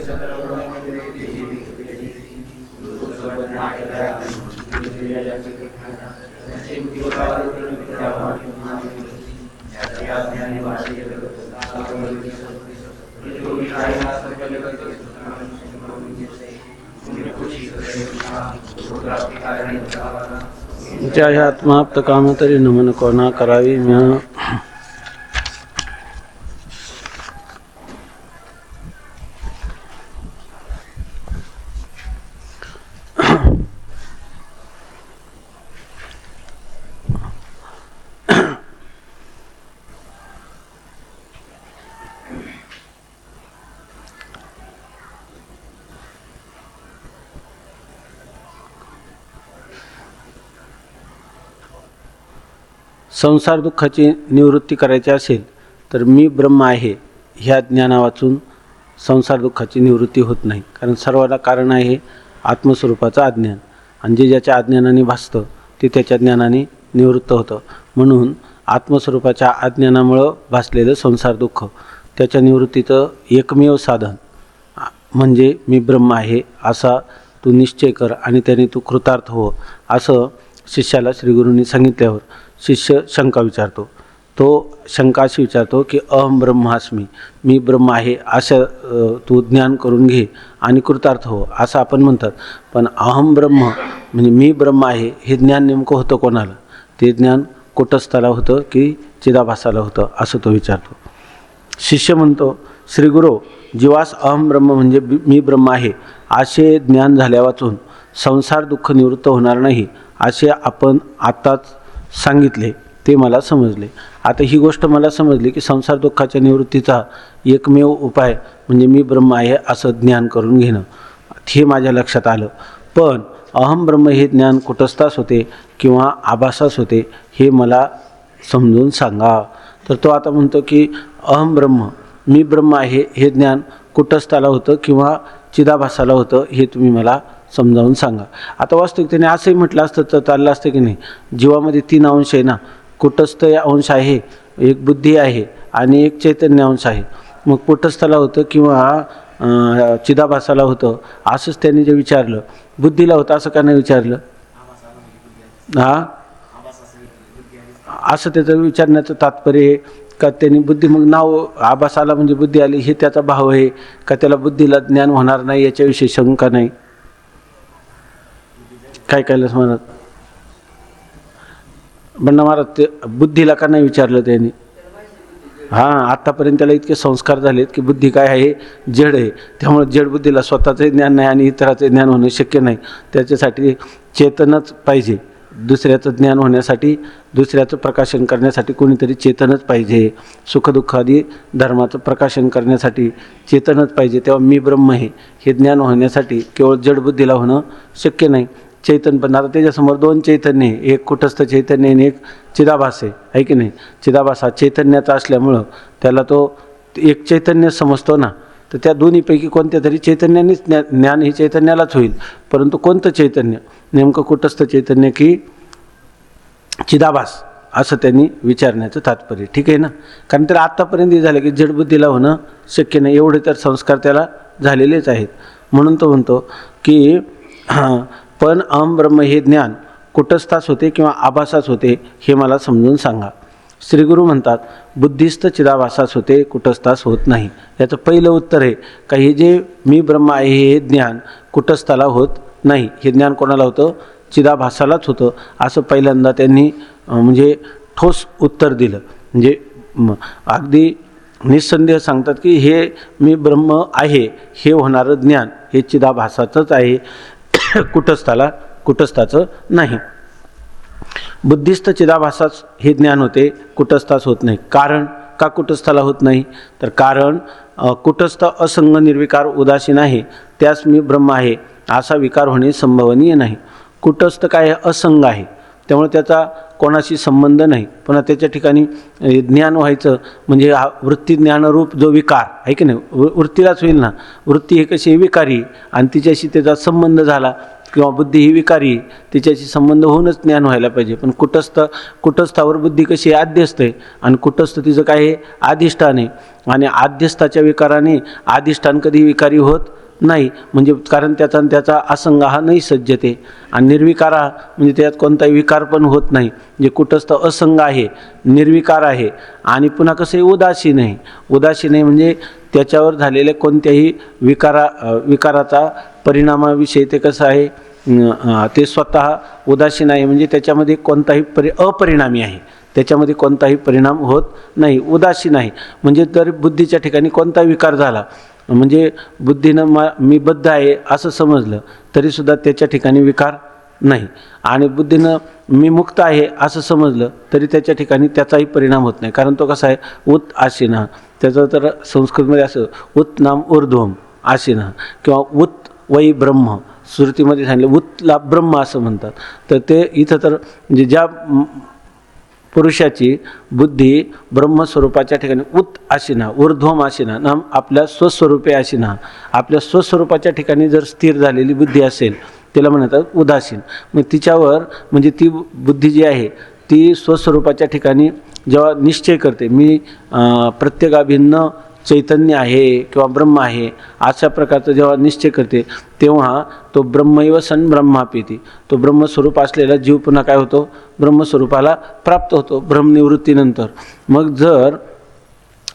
त्याच्या आत्माप्त काम तरी नमन कोणा करावी म्या. संसार दुःखाची निवृत्ती करायची असेल तर मी ब्रह्म आहे ह्या ज्ञाना वाचून संसार दुःखाची निवृत्ती होत नाही. कारण सर्वाला कारण आहे आत्मस्वरूपाचं अज्ञान, आणि जे ज्याच्या अज्ञानाने भासतं ते त्याच्या ज्ञानाने निवृत्त होतं. म्हणून आत्मस्वरूपाच्या अज्ञानामुळं भासलेलं संसार दुःख त्याच्या निवृत्तीचं एकमेव साधन म्हणजे मी ब्रह्म आहे असा तू निश्चय कर, आणि त्याने तू कृतार्थ हो. असं शिष्याला श्रीगुरूंनी सांगितल्यावर शिष्य शंका विचारतो. तो शंका अशी विचारतो की अहम ब्रह्मास्मी, मी ब्रह्म आहे असं तू ज्ञान करून घे आणि कृतार्थ हो असं आपण म्हणतात. पण अहम ब्रह्म म्हणजे मी ब्रह्म आहे हे ज्ञान नेमकं होतं कोणाला? ते ज्ञान कुटस्थाला होतं की चिदाभासाला होतं असं तो विचारतो. शिष्य म्हणतो, श्रीगुरू, जीवास अहम ब्रह्म म्हणजे मी ब्रह्म आहे असे ज्ञान झाल्या वाचून संसार दुःख निवृत्त होणार नाही असे आपण आत्ताच सांगितले, ते मला समजले. आता ही गोष्ट मला समजली की संसार दुःखाच्या निवृत्तीचा एकमेव उपाय म्हणजे मी ब्रह्म आहे असं ज्ञान करून घेणं, हे माझ्या लक्षात आलं. पण अहम ब्रह्म हे ज्ञान कुटस्थास होते किंवा आभासास होते हे मला समजून सांगा. तर तो आता म्हणतो की अहम ब्रह्म, मी ब्रह्म आहे हे ज्ञान कुटस्थाला होतं किंवा चिदाभासाला होतं हे तुम्ही मला समजावून सांगा. आता वास्तविकतेने असंही म्हटलं असतं तर चाललं असतं की नाही. जीवामध्ये 3 अंश आहे ना, कुटस्थ अंश आहे, एक बुद्धी आहे आणि एक चैतन्य अंश आहे. मग कुटस्थाला होतं किंवा चिदाभासाला होतं असंच त्यांनी जे विचारलं, बुद्धीला होतं असं का नाही विचारलं? असं त्याचं विचारण्याचं तात्पर्य आहे का त्यांनी बुद्धी, मग नाव आभासाला म्हणजे बुद्धी आली हे त्याचा भाव आहे का त्याला बुद्धीला ज्ञान होणार नाही याच्याविषयी शंका नाही? काय कैलास म्हणत बंडा महाराज ते बुद्धीला का नाही विचारलं त्यांनी? आत्तापर्यंत त्याला इतके संस्कार झालेत की बुद्धी काय आहे? जड आहे. त्यामुळे जड बुद्धीला स्वतःचं ज्ञान नाही आणि इतराचं ज्ञान होणं शक्य नाही. त्याच्यासाठी चेतनच पाहिजे. दुसऱ्याचं ज्ञान होण्यासाठी, दुसऱ्याचं प्रकाशन करण्यासाठी कोणीतरी चेतनच पाहिजे. सुखदुःखादी धर्माचं प्रकाशन करण्यासाठी चेतनच पाहिजे. तेव्हा मी ब्रह्म आहे हे ज्ञान होण्यासाठी केवळ जड बुद्धीला होणं शक्य नाही. चैतन्य पण आता त्याच्यासमोर 2 चैतन्य आहे, एक कुटस्थ चैतन्य आणि एक चिदाभास आहे की नाही. चिदाभास हा चैतन्याचा असल्यामुळं त्याला तो एक चैतन्य समजतो ना. तर त्या दोन्हीपैकी कोणत्या तरी चैतन्यानेच ज्ञान हे चैतन्यालाच होईल. परंतु कोणतं चैतन्य, नेमकं कुटस्थ चैतन्य की चिदाभास, असं त्यांनी विचारण्याचं तात्पर्य. ठीक आहे ना. कारण त्याला आत्तापर्यंत हे झालं की जडबुद्धीला होणं शक्य नाही, एवढे तर संस्कार त्याला झालेलेच आहेत. म्हणून तो म्हणतो की पण अहम ब्रह्म हे ज्ञान कुटस्थास होते किंवा आभासास होते हे मला समजून सांगा. श्रीगुरू म्हणतात, बुद्धिस्थ चिदाभासास होते, कुटस्थास होत नाही. याचं पहिलं उत्तर आहे का हे जे मी ब्रह्म आहे हे ज्ञान कुटस्थाला होत नाही. हे ज्ञान कोणाला होतं? चिदाभासालाच होतं. असं पहिल्यांदा त्यांनी म्हणजे ठोस उत्तर दिलं. म्हणजे अगदी निस्संदेह सांगतात की हे मी ब्रह्म आहे हे होणारं ज्ञान हे चिदाभासाचंच आहे, कुटस्थाचं नाही. बुद्धिस्थ चिदाभासाच हे ज्ञान होते, कुटस्थास होत नाही. कारण का कुटस्थाला होत नाही? तर कारण कुटस्थ असंग निर्विकार उदासीन आहे, त्यास मी ब्रह्म आहे असा विकार होणे संभवनीय नाही. कुटस्थ काय? असंग आहे, त्यामुळे त्याचा कोणाशी संबंध नाही. पुन्हा त्याच्या ठिकाणी ज्ञान व्हायचं म्हणजे हा वृत्ती ज्ञानरूप जो विकार आहे की नाही, वृत्तीलाच होईल ना. वृत्ती हे कशी विकारी आणि तिच्याशी त्याचा संबंध झाला किंवा बुद्धी ही विकारी, तिच्याशी संबंध होऊनच ज्ञान व्हायला पाहिजे. पण कुटस्थावर बुद्धी कशी आध्यस्थ आहे आणि कुटस्थ तिचं काय आहे? अधिष्ठान आहे. आणि आध्यस्थाच्या विकाराने अधिष्ठान कधी विकारी होत नाही, म्हणजे कारण त्याचा आणि त्याचा असंग हा नाही सज्जते. आणि निर्विकार हा म्हणजे त्यात कोणताही विकार पण होत नाही. जे कुटस्थ असंग आहे, निर्विकार आहे आणि पुन्हा कसं आहे उदासीन आहे. उदासीन आहे म्हणजे त्याच्यावर झालेल्या कोणत्याही विकाराचा परिणामाविषयी ते कसं आहे, ते स्वतः उदासीन आहे. म्हणजे त्याच्यामध्ये कोणताही अपरिणामी आहे, त्याच्यामध्ये कोणताही परिणाम होत नाही. उदासीन आहे म्हणजे जर बुद्धीच्या ठिकाणी कोणताही विकार झाला, म्हणजे बुद्धीनं मी बद्ध आहे असं समजलं तरीसुद्धा त्याच्या ठिकाणी विकार नाही. आणि बुद्धीनं मी मुक्त आहे असं समजलं तरी त्याच्या ठिकाणी त्याचाही परिणाम होत नाही. कारण तो कसा आहे उत आसीना. त्याचं तर संस्कृतमध्ये असं उत नाम ऊर्ध्वम आसीना किंवा उत वै ब्रह्म. श्रुतीमध्ये सांगितलं उत्ला ब्रह्म असं म्हणतात. तर ते इथं तर म्हणजे ज्या पुरुषाची बुद्धी ब्रह्मस्वरूपाच्या ठिकाणी उत आशिना ऊर्ध्वम आशिना नाम आपल्या स्वस्वरूपे आशिना, आपल्या स्वस्वरूपाच्या ठिकाणी जर स्थिर झालेली बुद्धी असेल त्याला म्हणतात उदासीन. मग तिच्यावर म्हणजे ती बुद्धी जी आहे ती स्वस्वरूपाच्या ठिकाणी जेव्हा निश्चय करते मी प्रत्येकाभिन्न चैतन्य आहे किंवा ब्रह्म आहे अशा प्रकारचा जेव्हा निश्चय करते तेव्हा तो ब्रह्मैव सन ब्रह्मापीती. तो ब्रह्मस्वरूप असलेला जीव पुन्हा काय होतो, ब्रह्मस्वरूपाला प्राप्त होतो ब्रह्मनिवृत्तीनंतर. मग जर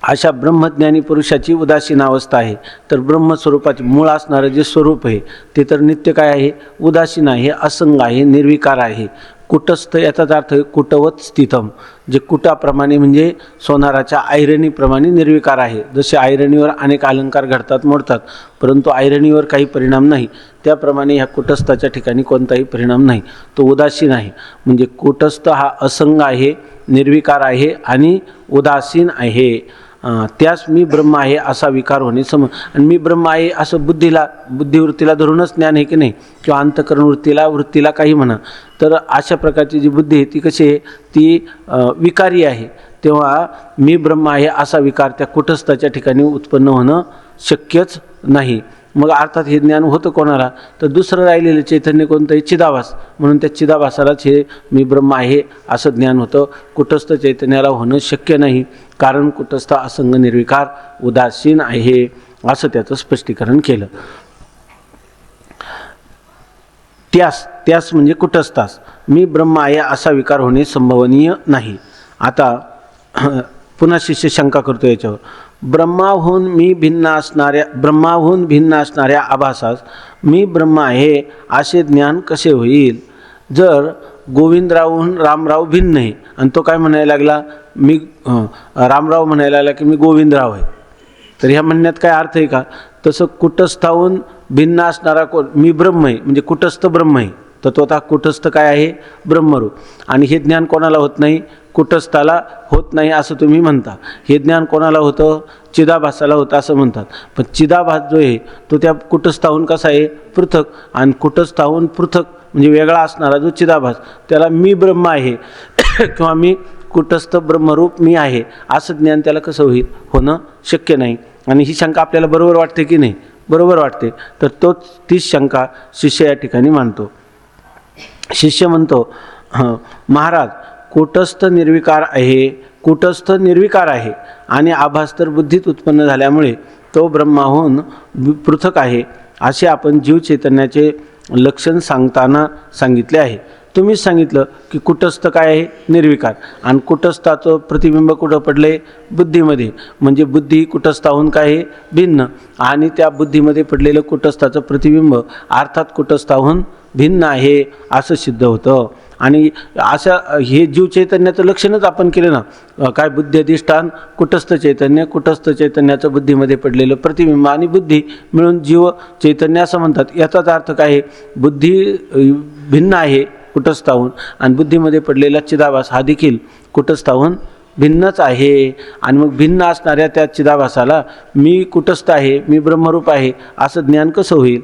अशा ब्रह्मज्ञानी पुरुषाची उदासीन अवस्था आहे तर ब्रह्मस्वरूपाचे मूळ असणारं जे स्वरूप आहे ते तर नित्य काय आहे, उदासीन आहे, असंग आहे, निर्विकार आहे. कुटस्थ याचाच अर्थ कुटवत स्थितम, जे कुटाप्रमाणे म्हणजे सोनाराच्या ऐरणीप्रमाणे निर्विकार आहे. जसे ऐरणीवर अनेक अलंकार घडतात मोडतात परंतु ऐरणीवर काही परिणाम नाही, त्याप्रमाणे ह्या कुटस्थाच्या ठिकाणी कोणताही परिणाम नाही. तो उदासीन आहे. म्हणजे कुटस्थ हा असंग आहे, निर्विकार आहे आणि उदासीन आहे. त्यास मी ब्रह्म आहे असा विकार होणे आणि मी ब्रह्म आहे असं बुद्धिवृत्तीला धरूनच ज्ञान आहे की नाही, किंवा अंतःकरण वृत्तीला काही म्हणा. तर अशा प्रकारची जी बुद्धी आहे ती कशी आहे, ती विकारी आहे. तेव्हा मी ब्रह्म आहे असा विकार त्या कुटस्थाच्या ठिकाणी उत्पन्न होणं शक्यच नाही. मग अर्थात हे ज्ञान होतं कोणाला, तर दुसरं राहिलेलं चैतन्य कोणतंही चिदाभास, म्हणून त्या चिदाभासालाच हे मी ब्रह्म आहे असं ज्ञान होतं. कुटस्थ चैतन्याला होणं शक्य नाही, कारण कुटस्थ असंग निर्विकार उदासीन आहे असं त्याचं स्पष्टीकरण केलं. त्यास म्हणजे कुटस्थास मी ब्रह्म आहे असा विकार होणे संभवनीय नाही. आता पुन्हा शिष्य शंका करतो याच्यावर. ब्रह्माहून भिन्न असणाऱ्या आभासास मी ब्रह्म आहे असे ज्ञान कसे होईल. जर गोविंदरावहून रामराव भिन्न आहे आणि तो काय म्हणायला लागला, मी रामराव म्हणायला लागला की मी गोविंदराव आहे, तर ह्या म्हणण्यात काय अर्थ आहे का. तसं कुटस्थाहून भिन्न असणारा मी ब्रह्म आहे म्हणजे कुटस्थ ब्रह्म आहे, तत्वतः कुटस्थ काय आहे, ब्रह्मरूप. आणि हे ज्ञान कोणाला होत नाही, कुटस्थाला होत नाही असं तुम्ही म्हणता. हे ज्ञान कोणाला होतं, चिदाभासाला होतं असं म्हणतात. पण चिदाभास जो आहे तो त्या कुटस्थाहून कसा आहे, पृथक. आणि कुटस्थाहून पृथक म्हणजे वेगळा असणारा जो चिदाभास त्याला मी ब्रह्म आहे किंवा मी कुटस्थ ब्रह्मरूप मी आहे असं ज्ञान त्याला कसं होईल, होणं शक्य नाही. आणि ही शंका आपल्याला बरोबर वाटते की नाही, बरोबर वाटते. तर तीच शंका शिष्य या ठिकाणी मांडतो. शिष्य म्हणतो महाराज कुटस्थ निर्विकार आहे आणि आभास तर बुद्धीत उत्पन्न झाल्यामुळे तो ब्रह्माहून पृथक आहे असे आपण जीव चैतन्याचे लक्षण सांगताना सांगितले आहे. तुम्हीच सांगितलं की कुटस्थ काय आहे, निर्विकार. आणि कुटस्थाचं प्रतिबिंब कुठं पडले, बुद्धीमध्ये. म्हणजे बुद्धी कुटस्थाहून काय आहे, भिन्न. आणि त्या बुद्धीमध्ये पडलेलं कुटस्थाचं प्रतिबिंब अर्थात कुटस्थाहून भिन्न आहे असं सिद्ध होतं. आणि अशा हे जीव चैतन्याचं लक्षणच आपण केलं ना, काय बुद्धी अधिष्ठान कुटस्थ चैतन्याचं बुद्धीमध्ये पडलेलं प्रतिबिंब आणि बुद्धी मिळून जीव चैतन्य असं म्हणतात. याचाच अर्थ काय आहे, बुद्धी भिन्न आहे कुटस्थाहून आणि बुद्धीमध्ये पडलेला चिदाभास हा देखील कुटस्थाहून भिन्नच आहे. आणि मग भिन्न असणाऱ्या त्या चिदाभासाला मी कुटस्थ आहे, मी ब्रह्मरूप आहे असं ज्ञान कसं होईल.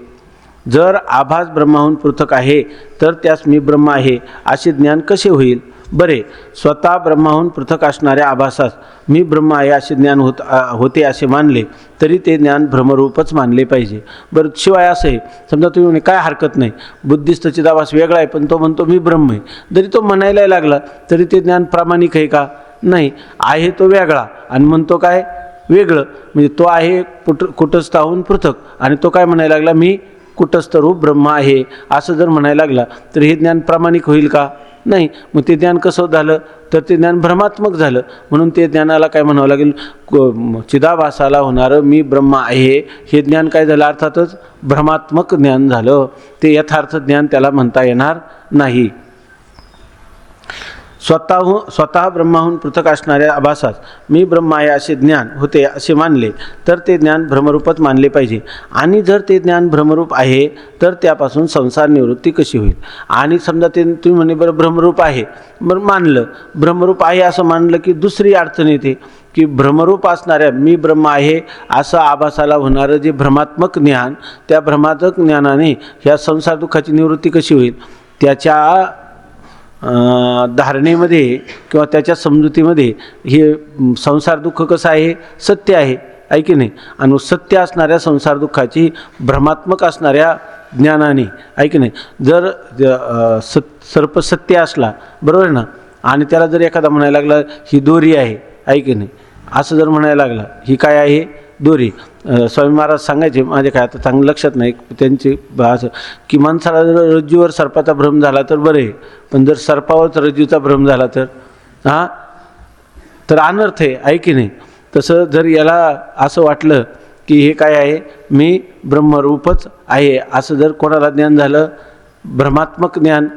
जर आभास ब्रह्माहून पृथक आहे तर त्यास मी ब्रह्म आहे असे ज्ञान कसे होईल. बरे, स्वतः ब्रह्माहून पृथक असणाऱ्या आभासास मी ब्रह्म आहे असे ज्ञान होते असे मानले तरी ते ज्ञान भ्रमरूपच मानले पाहिजे. बरं, शिवाय असं आहे, समजा तुम्ही म्हणे काय हरकत नाही, बुद्धिस्त चिदाभास वेगळा आहे पण तो म्हणतो मी ब्रह्म आहे, जरी तो म्हणायला लागला तरी ते ज्ञान प्रामाणिक आहे का, नाही आहे. तो वेगळा आणि म्हणतो काय वेगळं, म्हणजे तो आहे कुटस्थाहून पृथक, आणि तो काय म्हणायला लागला, मी कुटस्थ रूप ब्रह्म आहे असं जर म्हणायला लागला तर हे ज्ञान प्रामाणिक होईल का? नाही. मग ते ज्ञान कसं झालं तर ते ज्ञान भ्रमात्मक झालं. म्हणून ते ज्ञानाला काय म्हणावं लागेल, चिदाभासाला होणारं मी ब्रह्म आहे हे ज्ञान काय झालं, अर्थातच भ्रमात्मक ज्ञान झालं. ते यथार्थ ज्ञान त्याला म्हणता येणार नाही. स्वतः ब्रह्माहून पृथक असणाऱ्या आभासास मी ब्रह्म आहे असे ज्ञान होते असे मानले तर ते ज्ञान भ्रमरूपच मानले पाहिजे. आणि जर ते ज्ञान भ्रमरूप आहे तर त्यापासून संसार निवृत्ती कशी होईल? आणि समजा ते तुम्ही म्हणे बरं भ्रमरूप आहे, बरं मानलं भ्रमरूप आहे असं मानलं की दुसरी अडचण येते की भ्रमरूप असणाऱ्या मी ब्रह्म आहे असं आभासाला होणारं जे भ्रमात्मक ज्ञान, त्या भ्रमात्मक ज्ञानाने ह्या संसार दुःखाची निवृत्ती कशी होईल? त्याच्या धारणेमध्ये किंवा त्याच्या समजुतीमध्ये हे संसार दुःख कसं आहे, सत्य आहे की नाही? आणि सत्य असणाऱ्या संसार दुःखाची भ्रमात्मक असणाऱ्या ज्ञानाने आहे की नाही, जर सर्प सत्य असला, बरोबर ना, आणि त्याला जर एखादा म्हणायला लागला ही दोरी आहे की नाही, असं जर म्हणायला लागला ही काय आहे, दोरी. स्वामी महाराज सांगायचे, माझे काय आता चांगलं लक्षात नाही त्यांची असं की माणसाला जर रज्जूवर सर्पाचा भ्रम झाला तर बरं आहे, पण जर सर्पावरच रज्जूचा भ्रम झाला तर तर अनर्थ आहे की नाही? तसं जर याला असं वाटलं की हे काय आहे, मी ब्रह्मरूपच आहे असं जर कोणाला ज्ञान झालं, भ्रमात्मक ज्ञान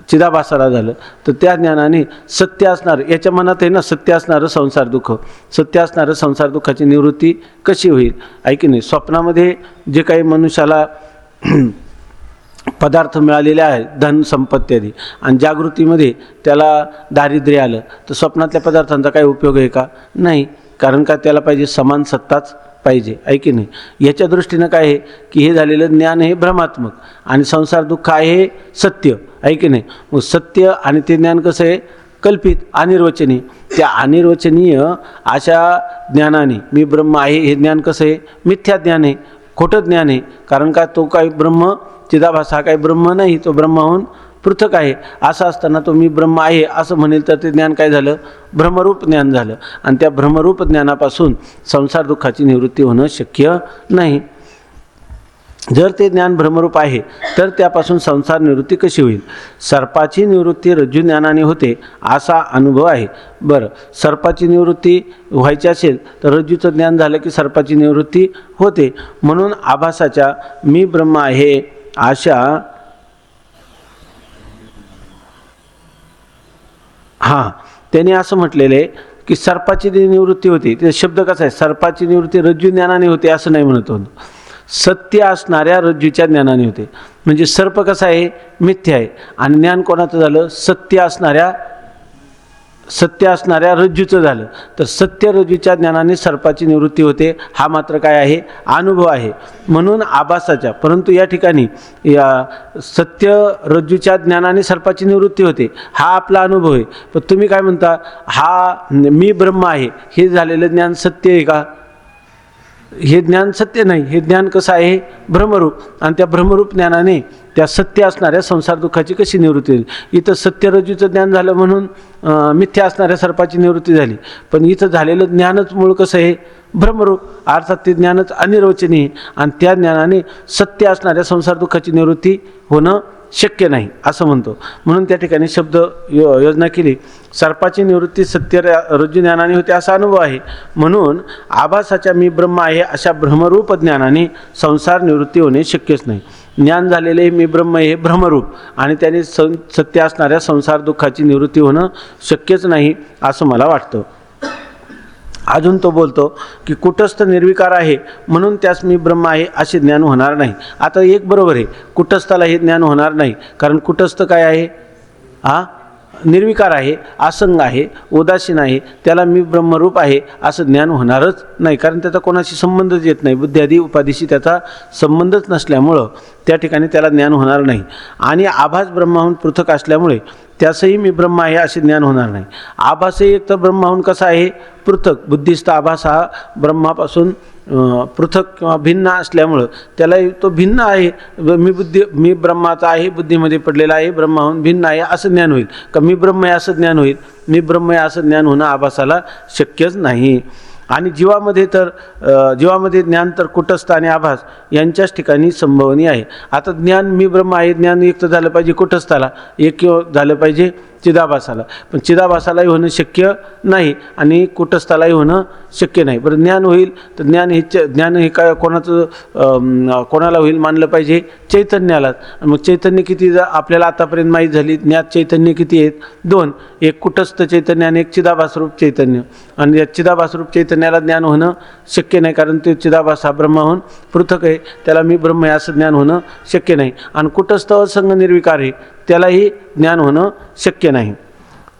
चिदाभासाला झालं, तर त्या ज्ञानाने सत्य असणार, याच्या मनात आहे ना सत्य असणारं संसार दुःख, सत्य असणारं संसार दुःखाची निवृत्ती कशी होईल आहे की नाही? स्वप्नामध्ये जे काही मनुष्याला पदार्थ मिळालेले आहेत, धन संपत्ती आदी, आणि जागृतीमध्ये त्याला दारिद्र्य आलं तर स्वप्नातल्या पदार्थांचा काही उपयोग आहे का? नाही. कारण का त्याला पाहिजे समान सत्ताच पाहिजे आहे की नाही? याच्या दृष्टीनं काय आहे की हे झालेलं ज्ञान हे भ्रमात्मक आणि संसार दुःख आहे सत्य आहे की नाही? मग सत्य आणि ते ज्ञान कसं आहे, कल्पित, अनिर्वचनीय. त्या अनिर्वचनीय अशा ज्ञानाने मी ब्रह्म आहे हे ज्ञान कसं आहे, मिथ्या ज्ञान आहे, खोटं ज्ञान आहे. कारण का तो काही ब्रह्म चिदाभास हा काही ब्रह्म नाही, तो ब्रह्माहून पृथक आहे. असं असताना तो मी ब्रह्म आहे असं म्हणेल तर ते ज्ञान काय झालं, भ्रमरूप ज्ञान झालं. आणि त्या भ्रमरूप ज्ञानापासून संसार दुःखाची निवृत्ती होणं शक्य नाही. जर ते ज्ञान भ्रमरूप आहे तर त्यापासून संसार निवृत्ती कशी होईल? सर्पाची निवृत्ती रज्जू ज्ञानाने होते असा अनुभव आहे. बरं, सर्पाची निवृत्ती व्हायची असेल तर रज्जूचं ज्ञान झालं की सर्पाची निवृत्ती होते. म्हणून आभासाच्या मी ब्रह्म आहे अशा त्याने असं म्हटलेलं आहे की सर्पाची निवृत्ती होते. ते शब्द कसा आहे, सर्पाची निवृत्ती रज्जू ज्ञानाने होते असं नाही म्हणत होतो, सत्य असणाऱ्या रज्जूच्या ज्ञानाने होते. म्हणजे सर्प कसा आहे, मिथ्या आहे, आणि ज्ञान कोणाचं झालं, सत्य असणाऱ्या रज्जूचं झालं. तर सत्य रज्जूच्या ज्ञानाने सर्पाची निवृत्ती होते, हा मात्र काय आहे, अनुभव आहे. म्हणून आभासाच्या, परंतु या ठिकाणी सत्य रज्जूच्या ज्ञानाने सर्पाची निवृत्ती होते हा आपला अनुभव आहे. पण तुम्ही काय म्हणता, हा मी ब्रह्म आहे हे झालेलं ज्ञान सत्य आहे का? हे ज्ञान सत्य नाही. हे ज्ञान कसं आहे, भ्रमरूप. आणि त्या भ्रमरूप ज्ञानाने त्या सत्य असणाऱ्या संसार दुःखाची कशी निवृत्ती होईल? इथं सत्य रज्जूचं ज्ञान झालं म्हणून मिथ्या असणाऱ्या सर्पाची निवृत्ती झाली, पण इथं झालेलं ज्ञानच मूळ कसं आहे, भ्रमरूप. अर्थात ते ज्ञानच अनिर्वचनीय, आणि त्या ज्ञानाने सत्य असणाऱ्या संसार दुःखाची निवृत्ती होणं शक्य नाही असं म्हणतो. म्हणून त्या ठिकाणी शब्द योजना केली, सर्पाची निवृत्ती सत्य रज्जू ज्ञानाने होते असा अनुभव आहे. म्हणून आभासाच्या मी ब्रह्म आहे अशा भ्रमरूप ज्ञानाने संसार निवृत्ती होणे शक्यच नाही. ज्ञान झालेले मी ब्रह्म हे भ्रमरूप, आणि त्याने सत्य असणाऱ्या संसार दुःखाची निवृत्ती होणं शक्यच नाही असं मला वाटतं. अजून तो बोलतो की कुटस्थ निर्विकार आहे म्हणून त्यास मी ब्रह्म आहे असे ज्ञान होणार नाही. आता एक बरोबर आहे, कुटस्थाला हे ज्ञान होणार नाही, कारण कुटस्थ काय आहे, निर्विकार आहे, असंग आहे, उदासीन आहे, त्याला मी ब्रह्मरूप आहे असं ज्ञान होणारच नाही. कारण त्याचा कोणाशी संबंधच येत नाही, बुद्धी आदी उपाधीशी त्याचा संबंधच नसल्यामुळं त्या ठिकाणी त्याला ज्ञान होणार नाही. आणि आभास ब्रह्माहून पृथक असल्यामुळे त्यासही मी ब्रह्म आहे असे ज्ञान होणार नाही. आभासही एक तर ब्रह्माहून कसा आहे, पृथक. बुद्धिस्थ आभास हा ब्रह्मापासून पृथक किंवा भिन्न असल्यामुळं त्याला तो भिन्न आहे. मी ब्रह्माचा आहे, बुद्धीमध्ये पडलेला आहे, ब्रह्माहून भिन्न आहे असं ज्ञान होईल का? मी ब्रह्म आहे असं ज्ञान होईल? मी ब्रह्म आहे असं ज्ञान होणं आभासाला शक्यच नाही. आणि जीवामध्ये तर जीवामध्ये ज्ञान तर कुटस्थ आणि आभास यांच्याच ठिकाणी संभवनीय आहे. आता ज्ञान मी ब्रह्म आहे ज्ञान एक तर झालं पाहिजे कुटस्थाला, एक झालं पाहिजे चिदाभासाला, पण चिदाभासालाही होणं शक्य नाही आणि कुटस्थालाही होणं शक्य नाही. बरं ज्ञान होईल तर ज्ञान हे काय कोणाला होईल मानलं पाहिजे? चैतन्यालाच. मग चैतन्य किती आपल्याला आतापर्यंत माहीत झाली? ज्ञात चैतन्य किती आहेत? 2, एक कुटस्थ चैतन्य आणि एक चिदाभासरूप चैतन्य. आणि या चिदाभासरूप चैतन्याला ज्ञान होणं शक्य नाही, कारण ते चिदाभास हा ब्रह्माहून पृथक आहे, त्याला मी ब्रह्म आहे असं ज्ञान होणं शक्य नाही. आणि कुटस्थ असंग निर्विकार आहे, त्यालाही ज्ञान होणं शक्य नाही.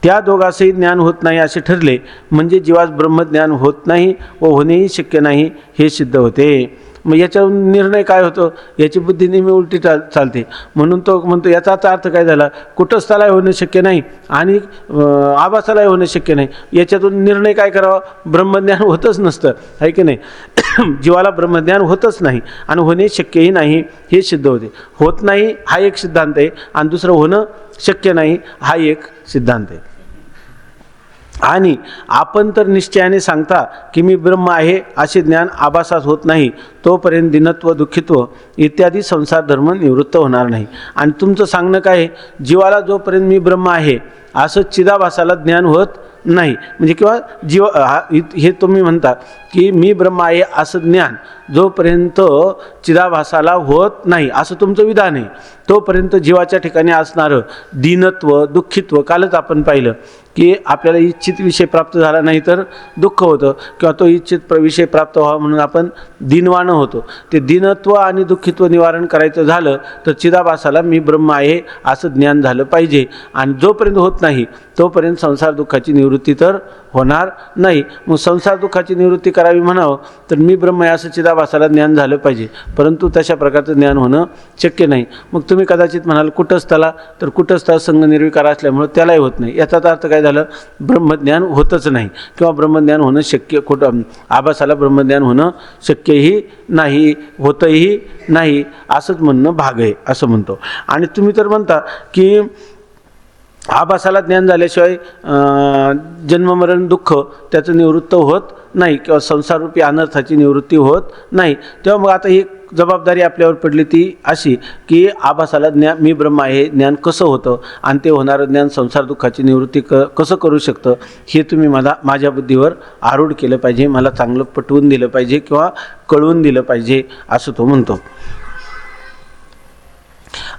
त्या दोघांचंही ज्ञान होत नाही असे ठरले म्हणजे जीवास ब्रह्मज्ञान होत नाही व होणेही शक्य नाही हे सिद्ध होते. मग याच्यावरून निर्णय काय होतो? याची बुद्धी नेहमी उलटी चालते. म्हणून तो म्हणतो याचाच अर्थ काय झाला? कुटस्थालाही होणं शक्य नाही आणि आभासालाही होणं शक्य नाही. याच्यातून निर्णय काय करावा? ब्रह्मज्ञान होतच नसतं, आहे की नाही? जीवाला ब्रह्मज्ञान होतच नाही आणि होणे शक्यही नाही हे सिद्ध होते. होत नाही हा एक सिद्धांत आहे आणि दुसरं होणं शक्य नाही हा एक सिद्धांत आहे. आणि आपण तर निश्चयाने सांगता की मी ब्रह्म आहे असे ज्ञान आभासात होत नाही तोपर्यंत दिनत्व दुःखित्व इत्यादी संसार धर्म निवृत्त होणार नाही. आणि तुमचं सांगणं काय आहे? जीवाला जोपर्यंत मी ब्रह्म आहे असं चिदाभासाला ज्ञान होत नाही, म्हणजे किंवा जीव हे तुम्ही म्हणता की मी ब्रह्म आहे असं ज्ञान जोपर्यंत चिदाभासाला होत नाही असं तुमचं विधान आहे, तोपर्यंत जीवाच्या ठिकाणी असणारं दीनत्व दुःखित्व, कालच आपण पाहिलं की आपल्याला इच्छित विषय प्राप्त झाला नाही तर दुःख होतं किंवा तो इच्छित विषय प्राप्त व्हावा म्हणून आपण दीनवान होतो. ते दीनत्व आणि दुःखित्व निवारण करायचं झालं तर चिदाभासाला मी ब्रह्म आहे असं ज्ञान झालं पाहिजे. आणि जोपर्यंत होत नाही तोपर्यंत संसार दुःखाची निवृत्ती तर होणार नाही. मग संसार दुःखाची निवृत्ती करावी म्हणावं तर मी ब्रह्म आहे असं चिदाभासाला ज्ञान झालं पाहिजे, परंतु तशा प्रकारचं ज्ञान होणं शक्य नाही. मग तुम्ही कदाचित म्हणाल कुटस्थाला, तर कुटस्थ संघ निर्विकार असल्यामुळं त्यालाही होत नाही. याचाच अर्थ काय झालं? ब्रह्मज्ञान होतच नाही किंवा ब्रह्मज्ञान होणं शक्य, आभासाला ब्रह्मज्ञान होणं शक्यही नाही, होतही नाही असंच म्हणणं भाग आहे असं म्हणतो. आणि तुम्ही तर म्हणता की आभासाला ज्ञान झाल्याशिवाय जन्ममरण दुःख त्याचं निवृत्त होत नाही किंवा संसाररूपी अनर्थाची निवृत्ती होत नाही. तेव्हा मग आता ही जबाबदारी आपल्यावर पडली ती अशी की आभासाला ज्ञान मी ब्रह्म आहे ज्ञान कसं होतं आणि ते होणारं ज्ञान संसार दुःखाची निवृत्ती कसं करू शकतं हे तुम्ही माझ्या बुद्धीवर आरूढ केलं पाहिजे, मला चांगलं पटवून दिलं पाहिजे किंवा कळवून दिलं पाहिजे असं तो म्हणतो.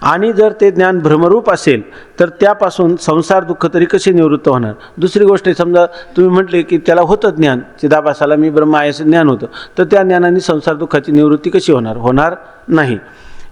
आणि जर ते ज्ञान भ्रमरूप असेल तर त्यापासून संसार दुःख तरी कसे निवृत्त होणार? दुसरी गोष्ट आहे, समजा तुम्ही म्हटले की त्याला होतं ज्ञान, चिदाभासाला मी ब्रह्म आहे असं ज्ञान होतं, तर त्या ज्ञानाने संसार दुःखाची निवृत्ती कशी होणार? होणार नाही.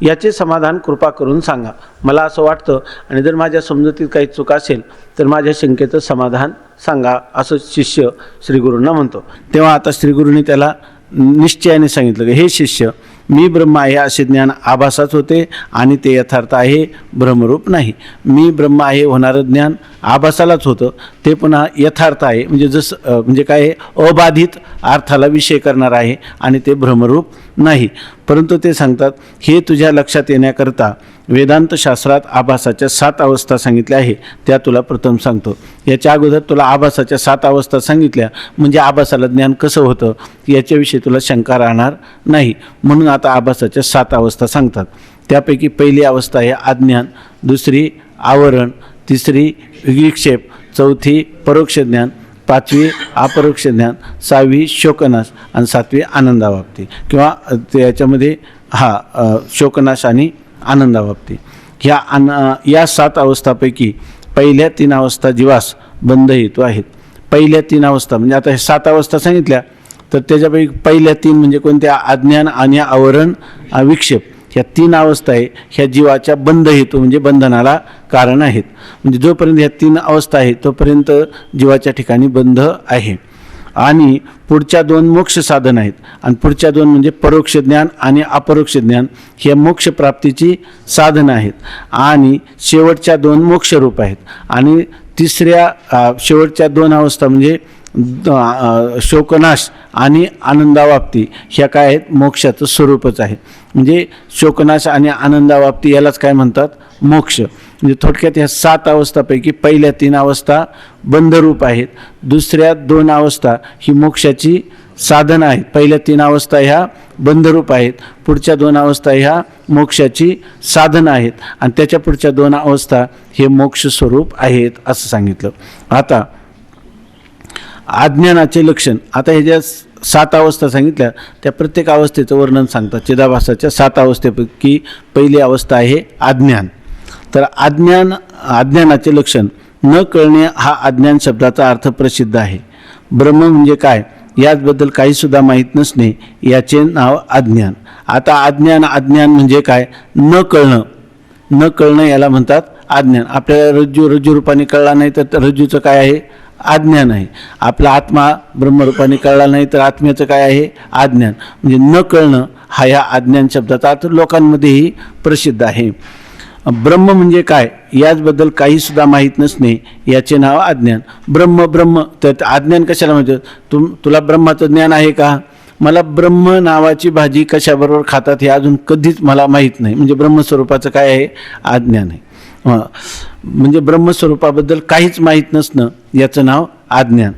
याचे समाधान कृपा करून सांगा. मला असं वाटतं आणि जर माझ्या समजुतीत काही चूक असेल तर माझ्या शंकेचं समाधान सांगा असं शिष्य श्रीगुरूंना म्हणतो. तेव्हा आता श्रीगुरूंनी त्याला निश्चयाने सांगितलं की हे शिष्य, मी ब्रह्म आहे असे ज्ञान आभासाच होते आणि ते यथार्थ आहे, भ्रमरूप नाही. मी ब्रह्म आहे होणारं ज्ञान आभासालाच होतं, ते पुन्हा यथार्थ आहे, म्हणजे जसं म्हणजे काय आहे, अबाधित अर्थाला विषय करणार आहे आणि ते भ्रमरूप नाही. परंतु ते सांगतात हे तुझ्या लक्षात येण्याकरता वेदांत शास्त्रात आभासाच्या 7 अवस्था सांगितल्या आहे, त्या तुला प्रथम सांगतो. याच्या अगोदर तुला आभासाच्या 7 अवस्था सांगितल्या म्हणजे आभासाला ज्ञान कसं होतं याच्याविषयी तुला शंका राहणार नाही. म्हणून आता आभासाच्या 7 अवस्था सांगतात. त्यापैकी पहिली अवस्था आहे अज्ञान, दुसरी आवरण, तिसरी विक्षेप, चौथी परोक्ष ज्ञान, 5वी अपरोक्ष ज्ञान, 6वी शोकनाश आणि 7वी आनंदावाप्ती किंवा याच्यामध्ये शोकनाश आणि आनंदावाप्ती. या 7 अवस्थापैकी पहिल्या 3 अवस्था जीवास बंध हेतू आहेत. पहिल्या 3 अवस्था म्हणजे आता हे 7 अवस्था सांगितल्या तर त्याच्यापैकी पहिल्या 3 म्हणजे कोणत्या? अज्ञान आणि आवरण विक्षेप. ह्या 3 अवस्था आहे ह्या जीवाच्या बंध हेतू म्हणजे बंधनाला कारण आहेत. म्हणजे जोपर्यंत ह्या 3 अवस्था आहेत तोपर्यंत जीवाच्या ठिकाणी बंध आहे. आणि पुढच्या 2 मोक्ष साधन आहेत आणि पुढच्या 2 म्हणजे परोक्ष ज्ञान आणि अपरोक्ष ज्ञान हे मोक्ष प्राप्तीची साधनं आहेत. आणि शेवटच्या 2 मोक्षरूप आहेत. आणि तिसऱ्या शेवटच्या 2 अवस्था म्हणजे शोकनाश आणि आनंदावाप्ती ह्या काय आहेत? मोक्षाचं स्वरूपच आहे. म्हणजे शोकनाश आणि आनंदावाप्ती यालाच काय म्हणतात? मोक्ष. म्हणजे थोडक्यात ह्या 7 अवस्थापैकी पहिल्या 3 अवस्था बंधरूप आहेत, दुसऱ्या 2 अवस्था ही मोक्षाची साधन आहेत. पहिल्या 3 अवस्था ह्या बंधरूप आहेत, पुढच्या 2 अवस्था ह्या मोक्षाची साधन आहेत आणि त्याच्या पुढच्या 2 अवस्था हे मोक्ष स्वरूप आहेत असं सांगितलं. आता अज्ञानाचे लक्षण, आता हे ज्या 7 अवस्था सांगितल्या त्या प्रत्येक अवस्थेचं वर्णन सांगतात. चिदाभासाच्या 7 अवस्थेपैकी पहिली अवस्था आहे अज्ञान. तर अज्ञानाचे लक्षण, न कळणे हा अज्ञान शब्दाचा अर्थ प्रसिद्ध आहे. ब्रह्म म्हणजे काय याचबद्दल काही सुद्धा माहीत नसणे याचे नाव अज्ञान. आता अज्ञान म्हणजे काय, न कळणं याला म्हणतात अज्ञान. आपल्याला रज्जू रूपाने कळला नाही तर रज्जूचं काय आहे, अज्ञान आहे. आपला आत्मा ब्रह्मरूपाने कळला नाही तर आत्म्याचं काय आहे, अज्ञान. म्हणजे न कळणं हा या अज्ञान शब्दाचा अर्थ लोकांमध्येही प्रसिद्ध आहे. ब्रह्म म्हणजे काय याचबद्दल काही सुद्धा माहीत नसणे याचे नाव अज्ञान. ब्रह्म तर अज्ञान कशाला म्हणतात, तुला ब्रह्माचं ज्ञान आहे का, मला ब्रह्म नावाची भाजी कशाबरोबर खातात हे अजून कधीच मला माहीत नाही. म्हणजे ब्रह्मस्वरूपाचं काय आहे, अज्ञान आहे. म्हणजे ब्रह्मस्वरूपाबद्दल काहीच माहीत नसणं याचं नाव अज्ञान.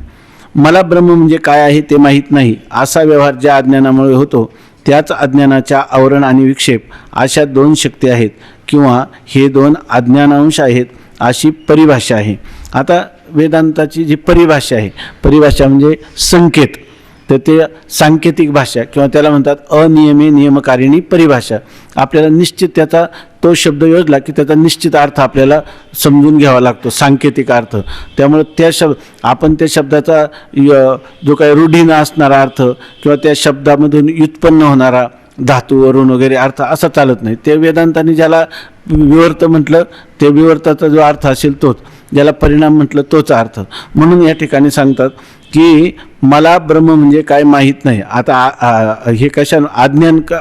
मला ब्रह्म म्हणजे काय आहे ते माहीत नाही असा व्यवहार ज्या अज्ञानामुळे होतो त्याच अज्ञानाच्या आवरण आणि विक्षेप अशा 2 शक्ती आहेत किंवा हे 2 अज्ञानांश आहेत अशी परिभाषा आहे. आता वेदांताची जी परिभाषा म्हणजे संकेत, तर ते सांकेतिक भाषा किंवा त्याला म्हणतात अनियमे नियमकारिणी परिभाषा. आपल्याला निश्चित त्याचा तो शब्द योजला की त्याचा निश्चित अर्थ आपल्याला समजून घ्यावा लागतो, सांकेतिक अर्थ. त्यामुळे आपण त्या शब्दाचा जो काही रूढीनं असणारा अर्थ किंवा त्या शब्दामधून व्युत्पन्न होणारा धातूवरून वगैरे अर्थ असा चालत नाही. ते वेदांताने ज्याला विवर्त म्हटलं ते विवर्ताचा जो अर्थ असेल तोच, ज्याला परिणाम म्हटलं तोच अर्थ. म्हणून या ठिकाणी सांगतात की मला ब्रह्म म्हणजे काय माहीत नाही. आता हे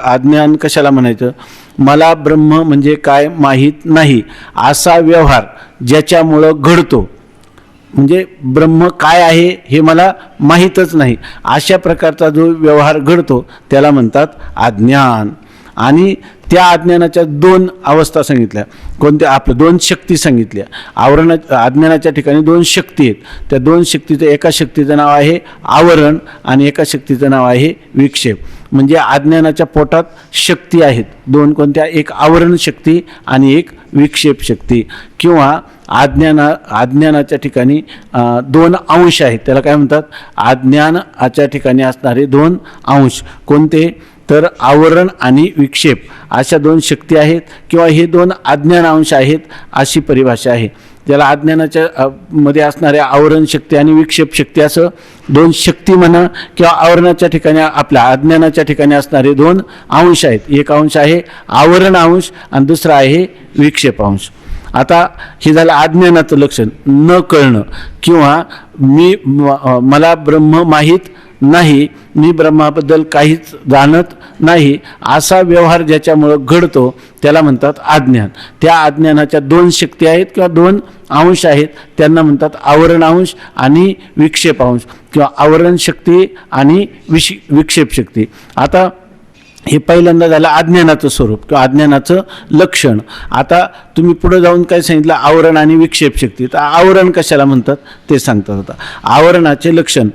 अज्ञान कशाला म्हणायचं, मला ब्रह्म म्हणजे काय माहीत नाही असा व्यवहार ज्याच्यामुळं घडतो, म्हणजे ब्रह्म काय आहे हे मला माहीतच नाही अशा प्रकारचा जो व्यवहार घडतो त्याला म्हणतात अज्ञान. आणि त्या अज्ञानाच्या 2 अवस्था सांगितल्या. कोणत्या, आपल्या 2 शक्ती सांगितल्या. अज्ञानाच्या ठिकाणी 2 शक्ती आहेत. त्या 2 शक्तीचं, एका शक्तीचं नाव आहे आवरण आणि एका शक्तीचं नाव आहे विक्षेप. म्हणजे अज्ञानाच्या पोटात शक्ती आहेत 2. कोणत्या, एक आवरण शक्ती आणि एक विक्षेप शक्ती. किंवा अज्ञानाच्या ठिकाणी 2 अंश आहेत, त्याला काय म्हणतात, अज्ञानाच्या ठिकाणी असणारे 2 अंश. कोणते, तर आवरण आणि विक्षेप अशा 2 शक्ती आहेत किंवा हे 2 अज्ञान अंश आहेत अशी परिभाषा आहे. ज्याला अज्ञानाच्या मध्ये असणाऱ्या आवरण शक्ती आणि विक्षेप शक्ती असं 2 शक्ती म्हणा, किंवा आवरणाच्या ठिकाणी आपल्या अज्ञानाच्या ठिकाणी असणारे 2 अंश आहेत. एक अंश आहे आवरण अंश आणि दुसरा आहे विक्षेप अंश. आता हे झालं अज्ञानाचं लक्षण, न कळणं किंवा मला ब्रह्म माहीत नाही, मी ब्रह्माबद्दल काहीच जाणत नाही असा व्यवहार ज्याच्यामुळं घडतो त्याला म्हणतात अज्ञान. त्या अज्ञानाच्या 2 शक्ती आहेत किंवा 2 अंश आहेत, त्यांना म्हणतात आवरण अंश आणि विक्षेप अंश किंवा आवरण शक्ती आणि विक्षेप शक्ती. आता हे पहिल्यांदा झालं अज्ञानाचं स्वरूप किंवा अज्ञानाचं लक्षण. आता तुम्ही पुढे जाऊन काय सांगितलं, आवरण आणि विक्षेप शक्ती. तर आवरण कशाला म्हणतात ते सांगतात. होता आवरणाचे लक्षण,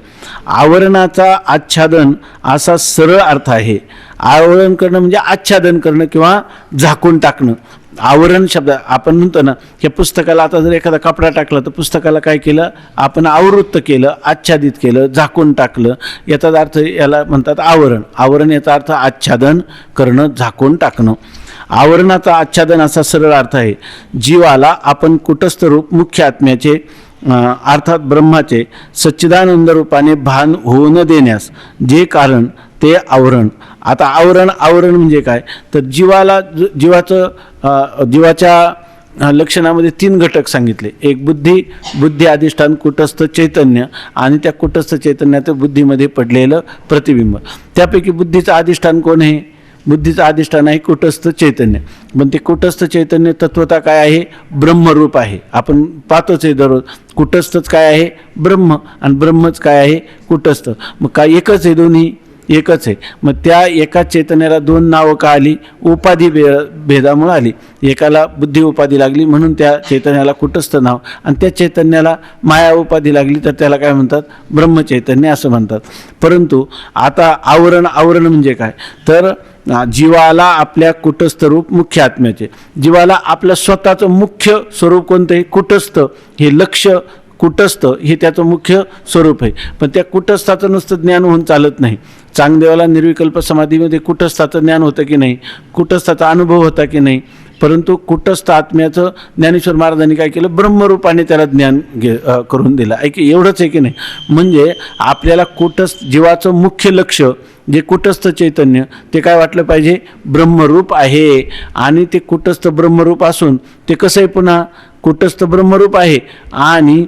आवरणाचा आच्छादन असा सरळ अर्थ आहे. आवरण करणं म्हणजे आच्छादन करणं किंवा झाकून टाकणं. आवरण शब्द आपण म्हणतो ना, या पुस्तकाला आता जर एखादा कपडा टाकला तर पुस्तकाला काय केलं, आपण आवृत्त केलं, आच्छादित केलं, झाकून टाकलं, याचा अर्थ याला म्हणतात आवरण. आवरण याचा अर्थ आच्छादन करणं, झाकून टाकणं. आवरणाचा आच्छादन असा सरळ अर्थ आहे. जीवाला आपण कुटस्थ रूप मुख्य आत्म्याचे अर्थात ब्रह्माचे सच्चिदानंद रूपाने भान होऊ न देण्यास जे कारण ते आवरण. आता आवरण म्हणजे काय, तर जीवाच्या लक्षणामध्ये 3 घटक सांगितले. एक बुद्धी अधिष्ठान कुटस्थ चैतन्य आणि त्या कुटस्थ चैतन्याचं बुद्धीमध्ये पडलेलं प्रतिबिंब. त्यापैकी बुद्धीचं अधिष्ठान कोण आहे, बुद्धीचं अधिष्ठान आहे कुटस्थ चैतन्य. पण ते कुटस्थ चैतन्य तत्वता काय आहे, ब्रह्मरूप आहे. आपण पाहतोच आहे दररोज, कुटस्थच काय आहे, ब्रह्म, आणि ब्रह्मच काय आहे, कुटस्थ. मग काय एकच आहे दोन्ही, एकच आहे. मग त्या एका चैतन्याला दोन नावं का आली? उपाधी भेदामुळे आली. एकाला बुद्धी उपाधी लागली म्हणून त्या चैतन्याला कुटस्थ नाव, आणि त्या चैतन्याला माया उपाधी लागली तर त्याला काय म्हणतात? ब्रह्मचैतन्य असं म्हणतात. परंतु आता आवरण म्हणजे काय? तर जीवाला आपल्या कुटस्थ रूप मुख्य आत्म्याचे, जीवाला आपलं स्वतःचं मुख्य स्वरूप कोणतं आहे? कुटस्थ. हे लक्ष कुटस्थ हे त्याचं मुख्य स्वरूप आहे. पण त्या कुटस्थाचं नुसतं ज्ञान होऊन चालत नाही. चांगदेवाला निर्विकल्प समाधीमध्ये कुटस्थाचं ज्ञान होतं की नाही? कुटस्थाचा अनुभव होता की नाही? परंतु कुटस्थ आत्म्याचं ज्ञानेश्वर महाराजांनी काय केलं? ब्रह्मरूपाने त्याला ज्ञान करून दिलं. एवढंच आहे की नाही? म्हणजे आपल्याला कुटस्थ जीवाचं मुख्य लक्ष जे कुटस्थ चैतन्य ते काय वाटलं पाहिजे? ब्रह्मरूप आहे. आणि ते कुटस्थ ब्रह्मरूप असून ते कसं आहे? पुन्हा कुटस्थ ब्रह्मरूप आहे आणि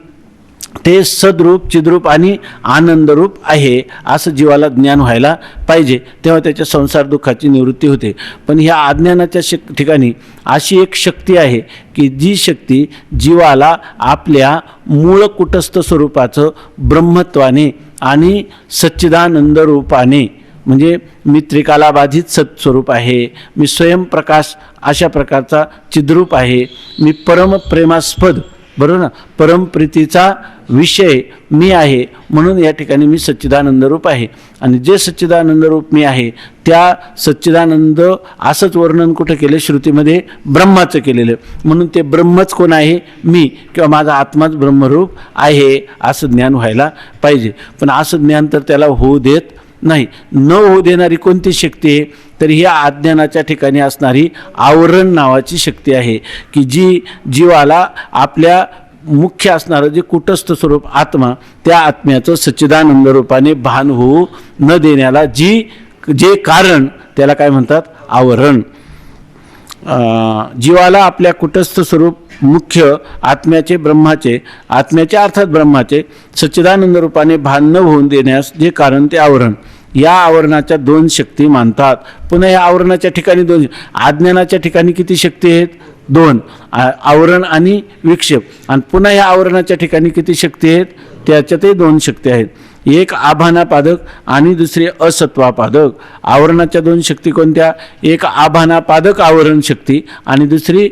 ते सद्रूप, चिद्रूप आणि आनंदरूप आहे असं जीवाला ज्ञान व्हायला पाहिजे. तेव्हा त्याच्या संसार दुःखाची निवृत्ती होते. पण ह्या अज्ञानाच्या ठिकाणी अशी एक शक्ती आहे की जी शक्ती जीवाला आपल्या मूळ कुटस्थ स्वरूपाचं ब्रह्मत्वाने आणि सच्चिदानंद रूपाने, म्हणजे मी त्रिकालाबाधित सत्स्वरूप आहे, मी स्वयंप्रकाश अशा प्रकारचा चिद्रूप आहे, मी परमप्रेमास्पद, बरोबर ना, परमप्रीतीचा विषय मी आहे, म्हणून या ठिकाणी मी सच्चिदानंद रूप आहे. आणि जे सच्चिदानंद रूप मी आहे त्या सच्चिदानंद असंच वर्णन कुठं केलं? श्रुतीमध्ये ब्रह्माचं केलेलं. म्हणून ते ब्रह्मच कोण आहे? मी, किंवा माझा आत्माच ब्रह्मरूप आहे असं ज्ञान व्हायला पाहिजे. पण असं ज्ञान तर त्याला होऊ देत नाही. न होऊ देणारी कोणती शक्ती आहे? तर ही अज्ञानाच्या ठिकाणी असणारी आवरण नावाची शक्ती आहे की जी जीवाला आपल्या मुख्य असणारं जे कुटस्थ स्वरूप आत्मा, त्या आत्म्याचं सच्चिदानंद रूपाने भान होऊ न देण्याला जे कारण त्याला काय म्हणतात? आवरण. जीवाला आपल्या कुटस्थ स्वरूप मुख्य आत्म्याचे अर्थात ब्रह्माचे सच्चिदानंद रूपाने भान न होऊन देण्यास जे कारण ते आवरण. या आवरणाच्या दोन शक्ती मानतात. पुन्हा या आवरणाच्या ठिकाणी दोन, अज्ञानाच्या ठिकाणी किती शक्ती आहेत? दोन, आवरण आणि विक्षेप. आणि पुन्हा या आवरणाच्या ठिकाणी किती शक्ती आहेत? त्याच्यातही दोन शक्ती आहेत. एक आभानापादक आणि दुसरी असत्वापादक. आवरणाच्या दोन शक्ती कोणत्या? एक आभानापादक आवरण शक्ती आणि दुसरी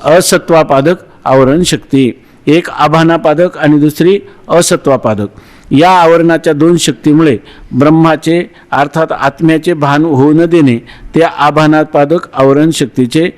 असत्वापादक आवरण शक्ती. एक आभानापादक आणि दुसरी असत्वापादक. या आवरणाच्या दोन शक्तीमुळे ब्रह्माचे अर्थात आत्म्याचे भान होऊ न देणे ते आभानापादक आवरण शक्तीचे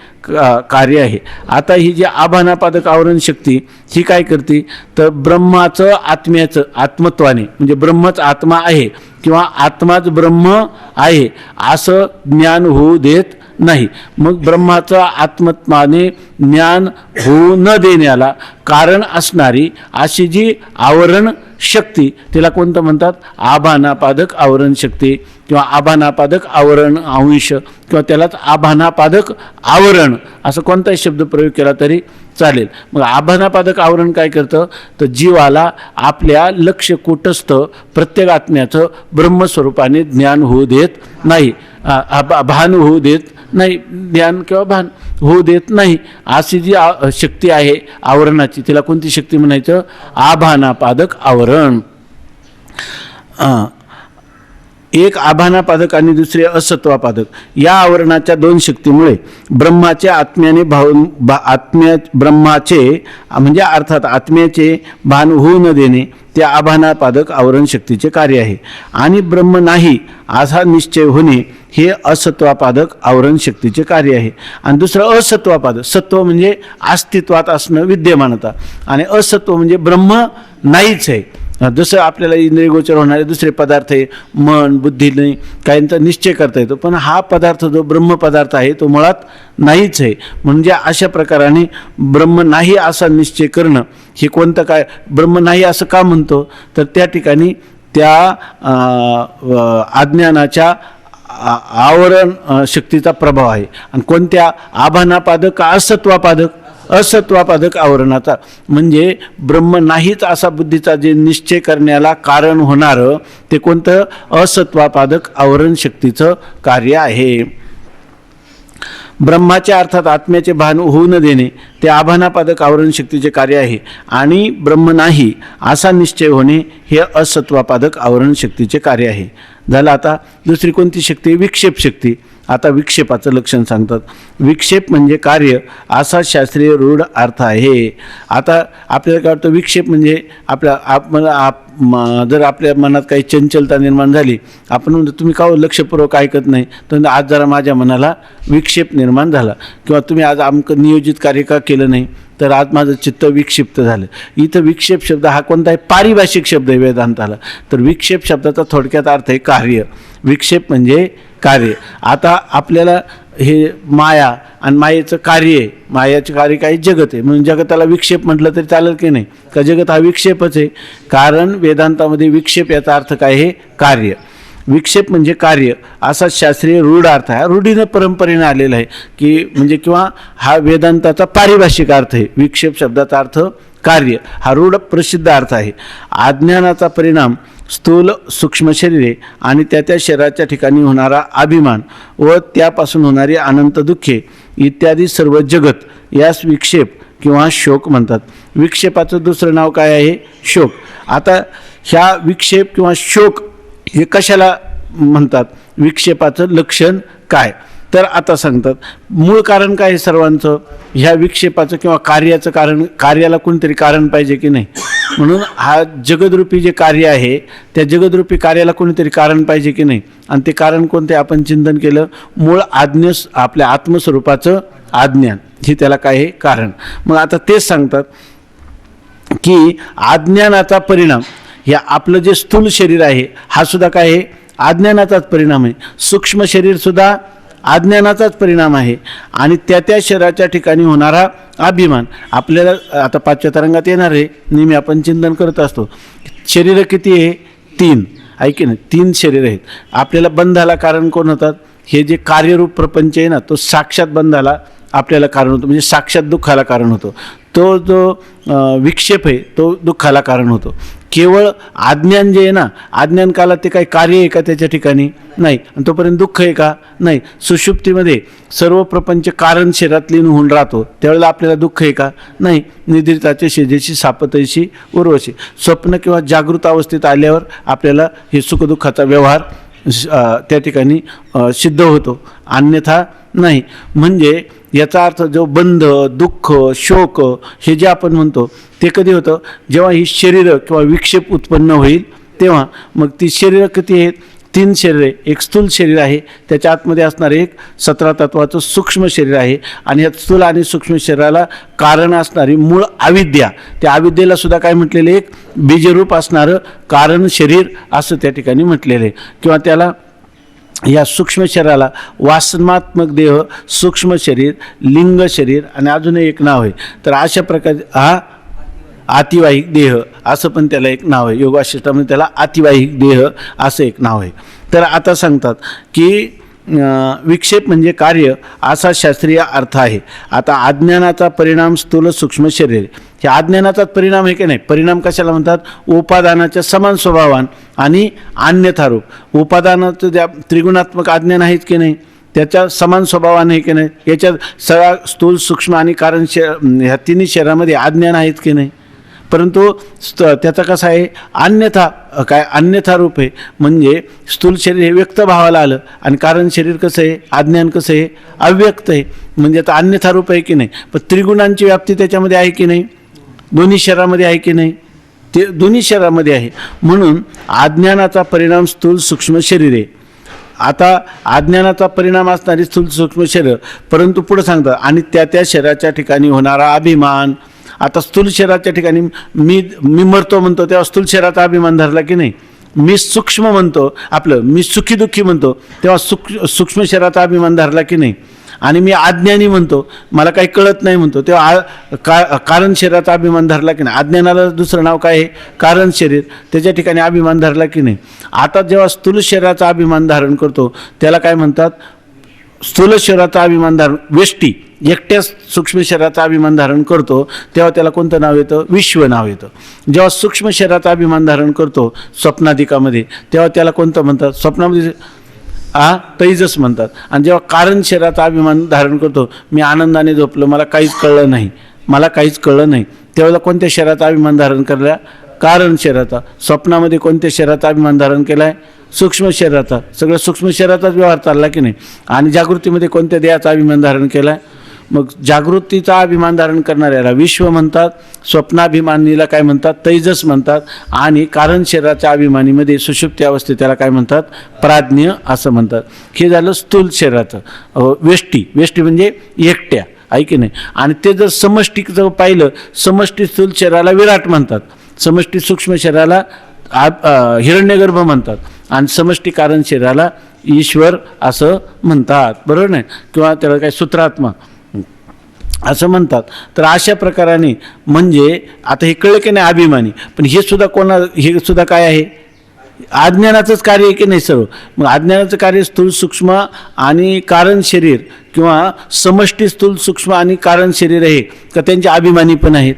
कार्य आहे. आता ही जी आभानापादक आवरण शक्ती ही काय करते? तर ब्रह्माचं आत्म्याचं आत्मत्वाने, म्हणजे ब्रह्मच आत्मा आहे किंवा आत्माच ब्रह्म आहे असं ज्ञान होऊ देत नाही. मग ब्रह्माचं आत्मत्वाने ज्ञान होऊ न देण्याला कारण असणारी अशी जी आवरण शक्ती तिला कोणतं म्हणतात? आभानापादक आवरण शक्ती किंवा आभानापादक आवरण अंश किंवा त्यालाच आभानापादक आवरण असं कोणताही शब्द प्रयोग केला तरी चालेल. मग आभानापादक आवरण काय करतं? तर जीवाला आपल्या लक्ष कुटस्थ प्रत्येक आत्म्याचं ब्रह्मस्वरूपाने ज्ञान होऊ देत नाही, भान होऊ देत नाही, ज्ञान किंवा भान होऊ देत नाही. अशी जी शक्ती आहे आवरणाची तिला कोणती शक्ती म्हणायचं? आभानापादक आवरण. एक आभानापादक आणि दुसरे असत्वापादक. या आवरणाच्या दोन शक्तीमुळे ब्रह्माच्या आत्म्याने ब्रह्माचे म्हणजे अर्थात आत्म्याचे भान होऊ न देणे ते आभानापादक आवरण शक्तीचे कार्य आहे. आणि ब्रह्म नाही असा निश्चय होणे हे असत्वापादक आवरण शक्तीचे कार्य आहे. आणि दुसरं असत्वापादक. सत्व म्हणजे अस्तित्वात असणं, विद्यमानता, आणि असत्व म्हणजे ब्रह्म नाहीच आहे. जसं आपल्याला इंद्रियगोचर होणारे दुसरे पदार्थ आहे, मन बुद्धीने काहींचा निश्चय करता येतो, पण हा पदार्थ जो ब्रह्म पदार्थ आहे तो मुळात नाहीच आहे. म्हणजे अशा प्रकाराने ब्रह्म नाही असा निश्चय करणं हे कोणतं काय? ब्रह्म नाही असं का म्हणतो? तर त्या ठिकाणी त्या अज्ञानाच्या आवरण शक्तीचा प्रभाव आहे. आणि कोणत्या? आभानापादक का असत्वापादक? असत्वापादक आवरणाचा. म्हणजे ब्रह्म नाहीच असा बुद्धीचा जे निश्चय करण्याला कारण होणारं ते कोणतं? असत्वापादक आवरण शक्तीचं कार्य आहे. ब्रह्माच्या अर्थात आत्म्याचे भान होऊ न देणे ते आभानापादक आवरण शक्तीचे कार्य आहे. आणि ब्रह्म नाही असा निश्चय होणे हे असत्वापादक आवरण शक्तीचे कार्य आहे. झालं. आता दुसरी कोणती शक्ती? विक्षेप शक्ती. आता विक्षेपाचं लक्षण सांगतात. विक्षेप म्हणजे कार्य असा शास्त्रीय रूढ अर्थ आहे. आता आपल्याला काय वाटतं? विक्षेप म्हणजे जर आपल्या मनात काही चंचलता निर्माण झाली, आपण म्हणतो तुम्ही का लक्षपूर्वक ऐकत नाही, तर आज जरा माझ्या मनाला विक्षेप निर्माण झाला, किंवा तुम्ही आज आमचं नियोजित कार्य का केलं नाही, तर आज माझं चित्त विक्षिप्त झालं. इथं विक्षेप शब्द हा कोणता आहे? पारिभाषिक शब्द आहे वेदांताला. तर विक्षेप शब्दाचा थोडक्यात अर्थ आहे कार्य. विक्षेप म्हणजे कार्य. आता आपल्याला हे माया आणि मायेचं कार्य आहे, मायाचं कार्य काही जगत आहे, म्हणून जगताला विक्षेप म्हटलं तरी चालेल की नाही? का जगत हा विक्षेपच आहे? कारण वेदांतामध्ये विक्षेप याचा अर्थ काय आहे? कार्य. विक्षेप म्हणजे कार्य असा शास्त्रीय रूढ अर्थ आहे. रूढीनं परंपरेनं आलेला आहे की म्हणजे किंवा हा वेदांताचा पारिभाषिक अर्थ आहे. विक्षेप शब्दाचा अर्थ कार्य, हा रूढ प्रसिद्ध अर्थ आहे. अज्ञानाचा परिणाम स्थूल सूक्ष्म शरीरे आणि त्या शरीराच्या ठिकाणी होणारा अभिमान व त्यापासून होणारी अनंत दुःखे इत्यादी सर्व जगत यास विक्षेप किंवा शोक म्हणतात. विक्षेपाचं दुसरं नाव काय आहे? शोक. आता ह्या विक्षेप किंवा शोक हे कशाला म्हणतात? विक्षेपाचं लक्षण काय? तर आता सांगतात. मूळ कारण काय आहे सर्वांचं? ह्या विक्षेपाचं किंवा कार्याचं कारण, कार्याला कोणतरी कारण पाहिजे की नाही? म्हणून हा जगदरूपी जे कार्य आहे त्या जगदरूपी कार्याला कोणीतरी कारण पाहिजे की नाही? आणि ते कारण कोणते? आपण चिंतन केलं, मूळ आपल्या आत्मस्वरूपाचं अज्ञान, हे त्याला काय आहे? कारण. मग आता तेच सांगतात की अज्ञानाचा परिणाम, ह्या आपलं जे स्थूल शरीर आहे हा सुद्धा काय आहे? अज्ञानाचाच परिणाम आहे. सूक्ष्म शरीर सुद्धा अज्ञानाचाच परिणाम आहे. आणि त्या शरीराच्या ठिकाणी होणारा अभिमान, आपल्याला आता 5व्या तरंगात येणार आहे, नेहमी आपण चिंतन करत असतो. शरीरं किती आहे? 3. ऐके ना, 3 शरीर आहेत. आपल्याला बंधाला कारण कोण होतात? हे जे कार्यरूप प्रपंच आहे ना, तो साक्षात बंधाला आपल्याला कारण होतो, म्हणजे साक्षात दुःखाला कारण होतो. तो जो विक्षेप आहे तो दुःखाला कारण होतो. केवळ अज्ञान जे आहे ना, अज्ञान कालात ते काही कार्य आहे का त्याच्या ठिकाणी? नाही. आणि तोपर्यंत दुःख आहे का? नाही. सुषुप्तीमध्ये सर्व प्रपंच कारण शरीरात लीन होऊन राहतो, त्यावेळेला आपल्याला दुःख आहे का? नाही. निद्रिताचे शेजेशी सापतैशी उर्वशी. स्वप्न किंवा जागृत अवस्थेत आल्यावर आपल्याला हे सुखदुःखाचा व्यवहार त्या ठिकाणी सिद्ध होतो, अन्यथा नाही. म्हणजे याचा अर्थ जो बंध, दुःख, शोक हे जे आपण म्हणतो ते कधी होतं? जेव्हा ही शरीरं किंवा विक्षेप उत्पन्न होईल तेव्हा. मग ती शरीरं किती आहेत? 3 शरीरे. एक स्थूल शरीर आहे, त्याच्या आतमध्ये असणारं एक 17 तत्वाचं सूक्ष्म शरीर आहे, आणि या स्थूल आणि सूक्ष्म शरीराला कारण असणारी मूळ अविद्या, त्या अविद्येला सुद्धा काय म्हटलेलं? एक बीजरूप असणारं कारण शरीर असं त्या ठिकाणी म्हटलेलं आहे. किंवा त्याला या सूक्ष्म शरीराला वासनात्मक देह, सूक्ष्म शरीर, लिंग शरीर आणि अजून एक नाव आहे. तर अशा प्रकारे हा आतिवाहिक देह असं पण त्याला एक नाव आहे. योगवासिष्ठामध्ये त्याला आतिवाहिक देह असं एक नाव आहे. तर आता सांगतात की विक्षेप म्हणजे कार्य असा शास्त्रीय अर्थ आहे. आता अज्ञानाचा परिणाम स्थूल सूक्ष्म शरीर, हे अज्ञानाचाच परिणाम आहे की नाही? परिणाम कशाला म्हणतात? उपादानाच्या समान स्वभावान आणि अन्यथारूप. उपादानाचं ज्या त्रिगुणात्मक अज्ञान आहेत की नाही, त्याच्या समान स्वभावाने आहे की नाही? याच्यात सगळा स्थूल सूक्ष्म आणि कारण ह्या तिन्ही शरीरामध्ये अज्ञान आहेत की नाही? परंतु त्याचा कसा आहे? अन्यथा काय? अन्यथा रूप आहे. म्हणजे स्थूल शरीर हे व्यक्त भावाला आलं, आणि कारण शरीर कसं आहे? अज्ञान कसं आहे? अव्यक्त आहे. म्हणजे आता अन्यथा रूप आहे की नाही? पण त्रिगुणांची व्याप्ती त्याच्यामध्ये आहे की नाही? दोन्ही शरीरामध्ये आहे की नाही? ते दोन्ही शरीरामध्ये आहे. म्हणून अज्ञानाचा परिणाम स्थूल सूक्ष्म शरीर आहे. आता अज्ञानाचा परिणाम असणारी स्थूल सूक्ष्म शरीर, परंतु पुढे सांगतात आणि त्या शरीराच्या ठिकाणी होणारा अभिमान. आता स्थूल शरीराच्या ठिकाणी मी मरतो म्हणतो तेव्हा स्थूल शरीराचा अभिमान धरला की नाही? मी सूक्ष्म म्हणतो, आपलं मी सुखी दुःखी म्हणतो तेव्हा सूक्ष्म शरीराचा अभिमान धरला की नाही? आणि मी अज्ञानी म्हणतो, मला काही कळत नाही म्हणतो, तेव्हा कारण शरीराचा अभिमान धरला की नाही? अज्ञानाला दुसरं नाव काय आहे? कारण शरीर. त्याच्या ठिकाणी अभिमान धरला की नाही? आता जेव्हा स्थूल शरीराचा अभिमान धारण करतो त्याला काय म्हणतात? स्थूल शरीराचा अभिमान धारण, व्यष्टी एकट्या सूक्ष्म शरीराचा अभिमान धारण करतो तेव्हा त्याला कोणतं नाव येतं? विश्व नाव येतं. जेव्हा सूक्ष्म शरीराचा अभिमान धारण करतो स्वप्नाधिकामध्ये तेव्हा त्याला कोणतं म्हणतात? स्वप्नामध्ये तैजस म्हणतात. आणि जेव्हा कारण शरीराचा अभिमान धारण करतो, मी आनंदाने झोपलो, मला काहीच कळलं नाही, मला काहीच कळलं नाही, तेव्हा कोणत्या शरीराचा अभिमान धारण करला? कारण शरीराचा. स्वप्नामध्ये कोणत्या शरीराचा अभिमान धारण केला आहे? सूक्ष्म शरीराचा. सगळं सूक्ष्म शरीराचाच व्यवहार चालला की नाही. आणि जागृतीमध्ये कोणत्या देहाचा अभिमान धारण केला आहे? मग जागृतीचा अभिमान धारण करणाऱ्याला विश्व म्हणतात, स्वप्नाभिमानीला काय म्हणतात? तेजस म्हणतात. आणि कारण शरीराच्या अभिमानीमध्ये सुषुप्ती अवस्थेत त्याला काय म्हणतात? प्राज्ञ असं म्हणतात. हे झालं स्थूल शरीराचं वेष्टी. वेष्टी म्हणजे एकट्या, आहे की नाही. आणि ते जर समष्टीचं पाहिलं, समष्टी स्थूल शरीराला विराट म्हणतात, समष्टी सूक्ष्म शरीराला हिरण्यगर्भ म्हणतात, आणि समष्टी कारण शरीराला ईश्वर असं म्हणतात, बरोबर नाही. किंवा त्याला काय सूत्रात्मा असं म्हणतात. तर अशा प्रकाराने म्हणजे आता हे कळलं की नाही अभिमानी. पण हे सुद्धा हे सुद्धा काय आहे? अज्ञानाचंच कार्य आहे की नाही सर्व. मग अज्ञानाचं कार्य स्थूल सूक्ष्म आणि कारण शरीर किंवा समष्टी स्थूल सूक्ष्म आणि कारण शरीर आहे का त्यांचे अभिमानी पण आहेत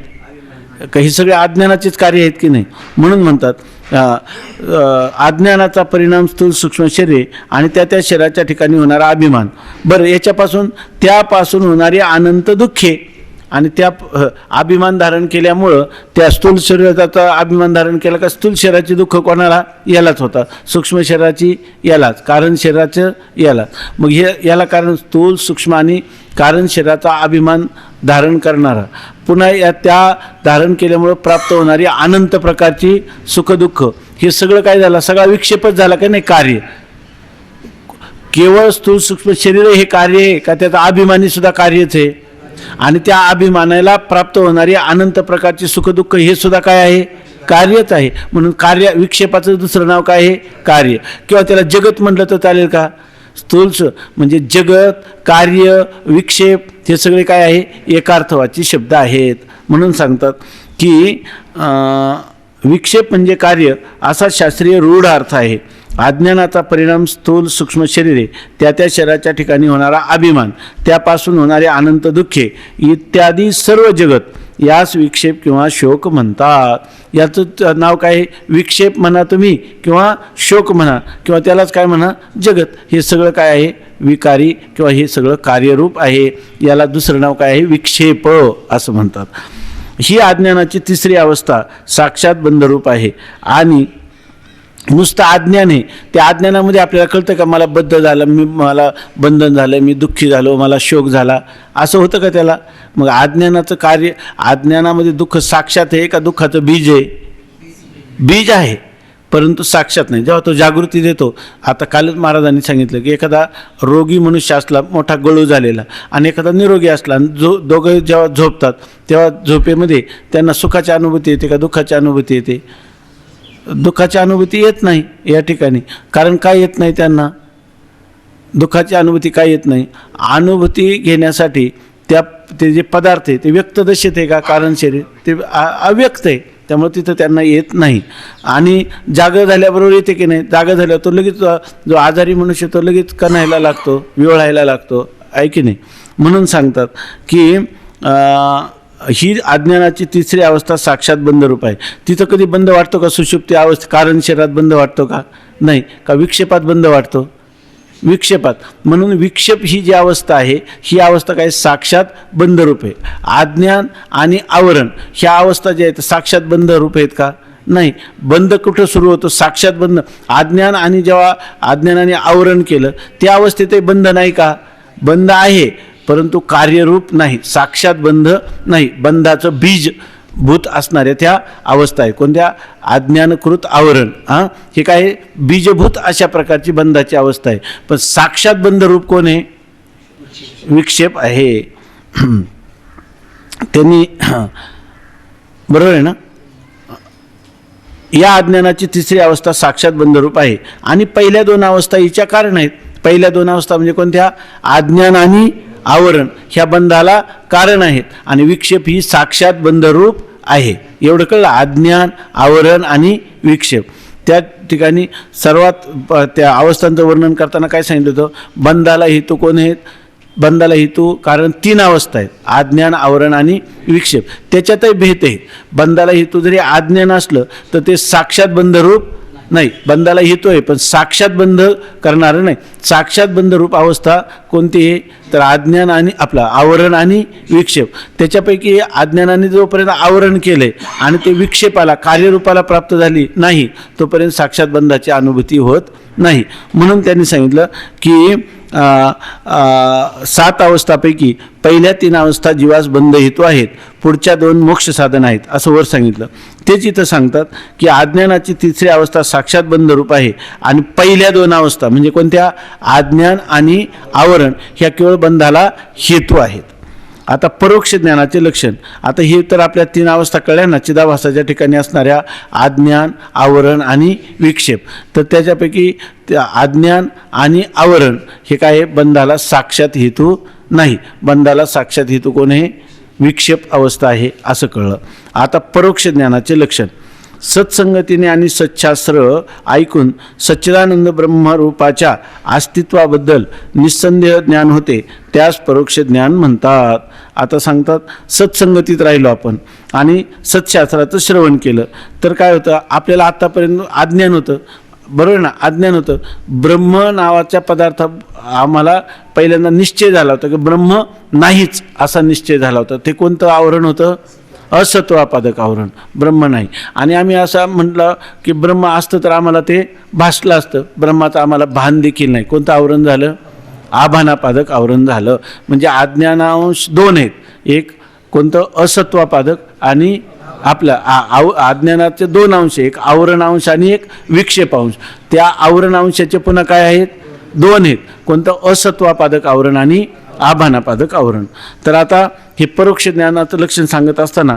का? हे सगळे अज्ञानाचेच कार्य आहेत की नाही. म्हणून म्हणतात अज्ञानाचा परिणाम स्थूल सूक्ष्म शरीर आणि त्या शरीराच्या ठिकाणी होणारा अभिमान. बरं, त्यापासून होणारी अनंत दुःखे आणि त्या अभिमान धारण केल्यामुळं त्या स्थूल शरीराचा अभिमान धारण केला का स्थूल शरीराचे दुःख कोणाला? यालाच होतात. सूक्ष्म शरीराची यालाच, कारण शरीराचं यालाच. मग याला कारण स्थूल सूक्ष्म आणि कारण शरीराचा अभिमान धारण करणारा पुन्हा त्या धारण केल्यामुळं प्राप्त होणारी अनंत प्रकारची सुखदुःख हे सगळं काय झालं? सगळा विक्षेपच झाला का नाही? कार्य. केवळ स्थूल सूक्ष्म शरीर हे कार्य आहे का? त्याचा अभिमानी सुद्धा कार्यच आहे. आणि त्या अभिमानाला प्राप्त होणारी अनंत प्रकारची सुखदुःख हे सुद्धा काय आहे? कार्यच आहे. म्हणून कार्य विक्षेपाचं दुसरं नाव काय आहे? कार्य. किंवा त्याला जगत म्हटलं तर चालेल का? स्थूल म्हणजे जगत, कार्य, विक्षेप हे सगळे काय आहे? एकार्थवाची शब्द आहेत. म्हणून सांगतात की विक्षेप म्हणजे कार्य असा शास्त्रीय रूढ अर्थ आहे. अज्ञानाचा परिणाम स्थूल सूक्ष्म शरीरे, त्या शरीराच्या ठिकाणी होणारा अभिमान, त्यापासून होणारे अनंत दुःखे इत्यादी सर्व जगत यास विक्षेप किंवा शोक म्हणतात. याचं नाव काय? विक्षेप म्हणा तुम्ही किंवा शोक म्हणा किंवा त्यालाच काय म्हणा? जगत. हे सगळं काय आहे? विकारी किंवा हे सगळं कार्यरूप आहे. याला दुसरं नाव काय आहे? विक्षेप असं म्हणतात. ही अज्ञानाची तिसरी अवस्था साक्षात बंधरूप आहे. आणि नुसतं अज्ञान आहे. त्या अज्ञानामध्ये आपल्याला कळतं का मला बद्ध झालं, मला बंधन झालं, मी दुःखी झालो, मला शोक झाला, असं होतं का त्याला? मग अज्ञानाचं कार्य, अज्ञानामध्ये दुःख साक्षात आहे का दुःखाचं बीज आहे? बीज आहे परंतु साक्षात नाही. जेव्हा तो जागृती देतो, आता कालच महाराजांनी सांगितलं की एखादा रोगी मनुष्य असला, मोठा गळू झालेला, आणि एखादा निरोगी असला, दोघं जेव्हा झोपतात तेव्हा झोपेमध्ये त्यांना सुखाची अनुभूती येते का दुःखाची अनुभूती येते? दुःखाची अनुभूती येत नाही या ठिकाणी. कारण काय येत नाही त्यांना? दुःखाची अनुभूती काय येत नाही? अनुभूती घेण्यासाठी ते जे पदार्थ आहे ते व्यक्त दशेत आहे का? कारण शरीर ते अव्यक्त आहे, त्यामुळे तिथं त्यांना येत नाही. आणि जागा झाल्याबरोबर येते की नाही? जागा झाल्यावर तो लगेच, जो आजारी मनुष्य तो लगेच कणायला लागतो, विवळायला लागतो, आहे की नाही. म्हणून सांगतात की ही अज्ञानाची तिसरी अवस्था साक्षात बंधरूप आहे. तिथं कधी बंध वाटतो का? सुषुप्ती अवस्था कारण शरीरात बंध वाटतो का? नाही. का विक्षेपात बंध वाटतो? विक्षेपात. म्हणून विक्षेप ही जी अवस्था आहे ही अवस्था काय? साक्षात बंधरूप आहे. अज्ञान आणि आवरण ह्या अवस्था ज्या आहेत साक्षात बंधरूप आहेत का? नाही. बंध कुठं सुरू होतो? साक्षात बंध. अज्ञान आणि जेव्हा अज्ञानाने आवरण केलं त्या अवस्थेत बंध नाही का? बंध आहे परंतु कार्यरूप नाही, साक्षात बंध नाही. बंधाचं बीज भूत असणाऱ्या त्या अवस्था आहे. कोणत्या? अज्ञानकृत आवरण. हे काय? बीजभूत अशा प्रकारची बंधाची अवस्था आहे. पण साक्षात बंधरूप कोण आहे? विक्षेप आहे. त्यांनी बरोबर आहे ना? या अज्ञानाची तिसरी अवस्था साक्षात बंधरूप आहे. आणि पहिल्या दोन अवस्था हिच्या कारण आहेत. पहिल्या दोन अवस्था म्हणजे कोणत्या? अज्ञान आणि आवरण ह्या बंधाला कारण आहेत. आणि विक्षेप ही साक्षात बंधरूप आहे. एवढं कळलं? अज्ञान, आवरण आणि विक्षेप. त्या ठिकाणी सर्वात त्या अवस्थांचं वर्णन करताना काय सांगितलं होतं? बंधाला हेतू कोण आहेत? बंधाला हेतू कारण तीन अवस्था आहेत, अज्ञान, आवरण आणि विक्षेप. त्याच्यातही भेद आहे. बंधाला हेतू जरी अज्ञान असलं तर ते साक्षात बंधरूप नाही, बंधाला हेतू आहे पण साक्षात बंध करणारं नाही. साक्षात बंध रूप अवस्था कोणती आहे तर अज्ञान आणि आपला आवरण आणि विक्षेप. त्याच्यापैकी अज्ञानाने जोपर्यंत आवरण केले आणि ते विक्षेपाला कार्यरूपाला प्राप्त झाली नाही तोपर्यंत साक्षात बंधाची अनुभूती होत नाही. म्हणून त्यांनी सांगितलं की 7 अवस्थापैकी पहिल्या 3 अवस्था जीवास बंध हेतू आहेत, पुढच्या 2 मोक्ष साधन आहेत असं वर सांगितलं. तेच इथं सांगतात की अज्ञानाची 3री अवस्था साक्षात बंध रूप आहे आणि पहिल्या 2 अवस्था म्हणजे कोणत्या अज्ञान आणि आवरण ह्या केवळ बंधाला हेतू आहेत. आता परोक्ष ज्ञानाचे लक्षण. आता हे तर आपल्या 3 अवस्था कळल्या ना, चिदाभासाच्या ठिकाणी असणाऱ्या अज्ञान, आवरण आणि विक्षेप. तर त्याच्यापैकी अज्ञान आणि आवरण हे काय बंधाला साक्षात हेतू नाही. बंधाला साक्षात हेतू कोण आहे? विक्षेप अवस्था आहे असं कळलं. आता परोक्ष ज्ञानाचे लक्षण. सत्संगतीने आणि सच्छास्त्र ऐकून सच्चिदानंद ब्रह्मरूपाच्या अस्तित्वाबद्दल निस्संदेह ज्ञान होते, त्यास परोक्ष ज्ञान म्हणतात. आता सांगतात सत्संगतीत राहिलो आपण आणि सत्शास्त्राचं श्रवण केलं तर काय होतं, आपल्याला आत्तापर्यंत अज्ञान होतं, बरोबर ना, अज्ञान होतं. ब्रह्म नावाच्या पदार्थ आम्हाला पहिल्यांदा निश्चय झाला होता की ब्रह्म नाहीच असा निश्चय झाला होता. ते कोणतं आवरण होतं? असत्वापादक आवरण, ब्रह्म नाही. आणि आम्ही असं म्हटलं की ब्रह्म असतं तर आम्हाला ते भासलं असतं, ब्रह्माचं आम्हाला भान देखील नाही. कोणतं आवरण झालं? आभानापादक आवरण झालं. म्हणजे अज्ञानांश 2 आहेत, एक कोणतं असत्वापादक आणि आपलं अज्ञानाचे 2 अंश, एक आवरण अंश आणि एक विक्षेप अंश. त्या आवरण अंशाचे पुन्हा काय आहेत? 2 आहेत. कोणतं? असत्वापादक आवरण आणि आभानापादक आवरण. तर आता हे परोक्ष ज्ञानाचं लक्षण सांगत असताना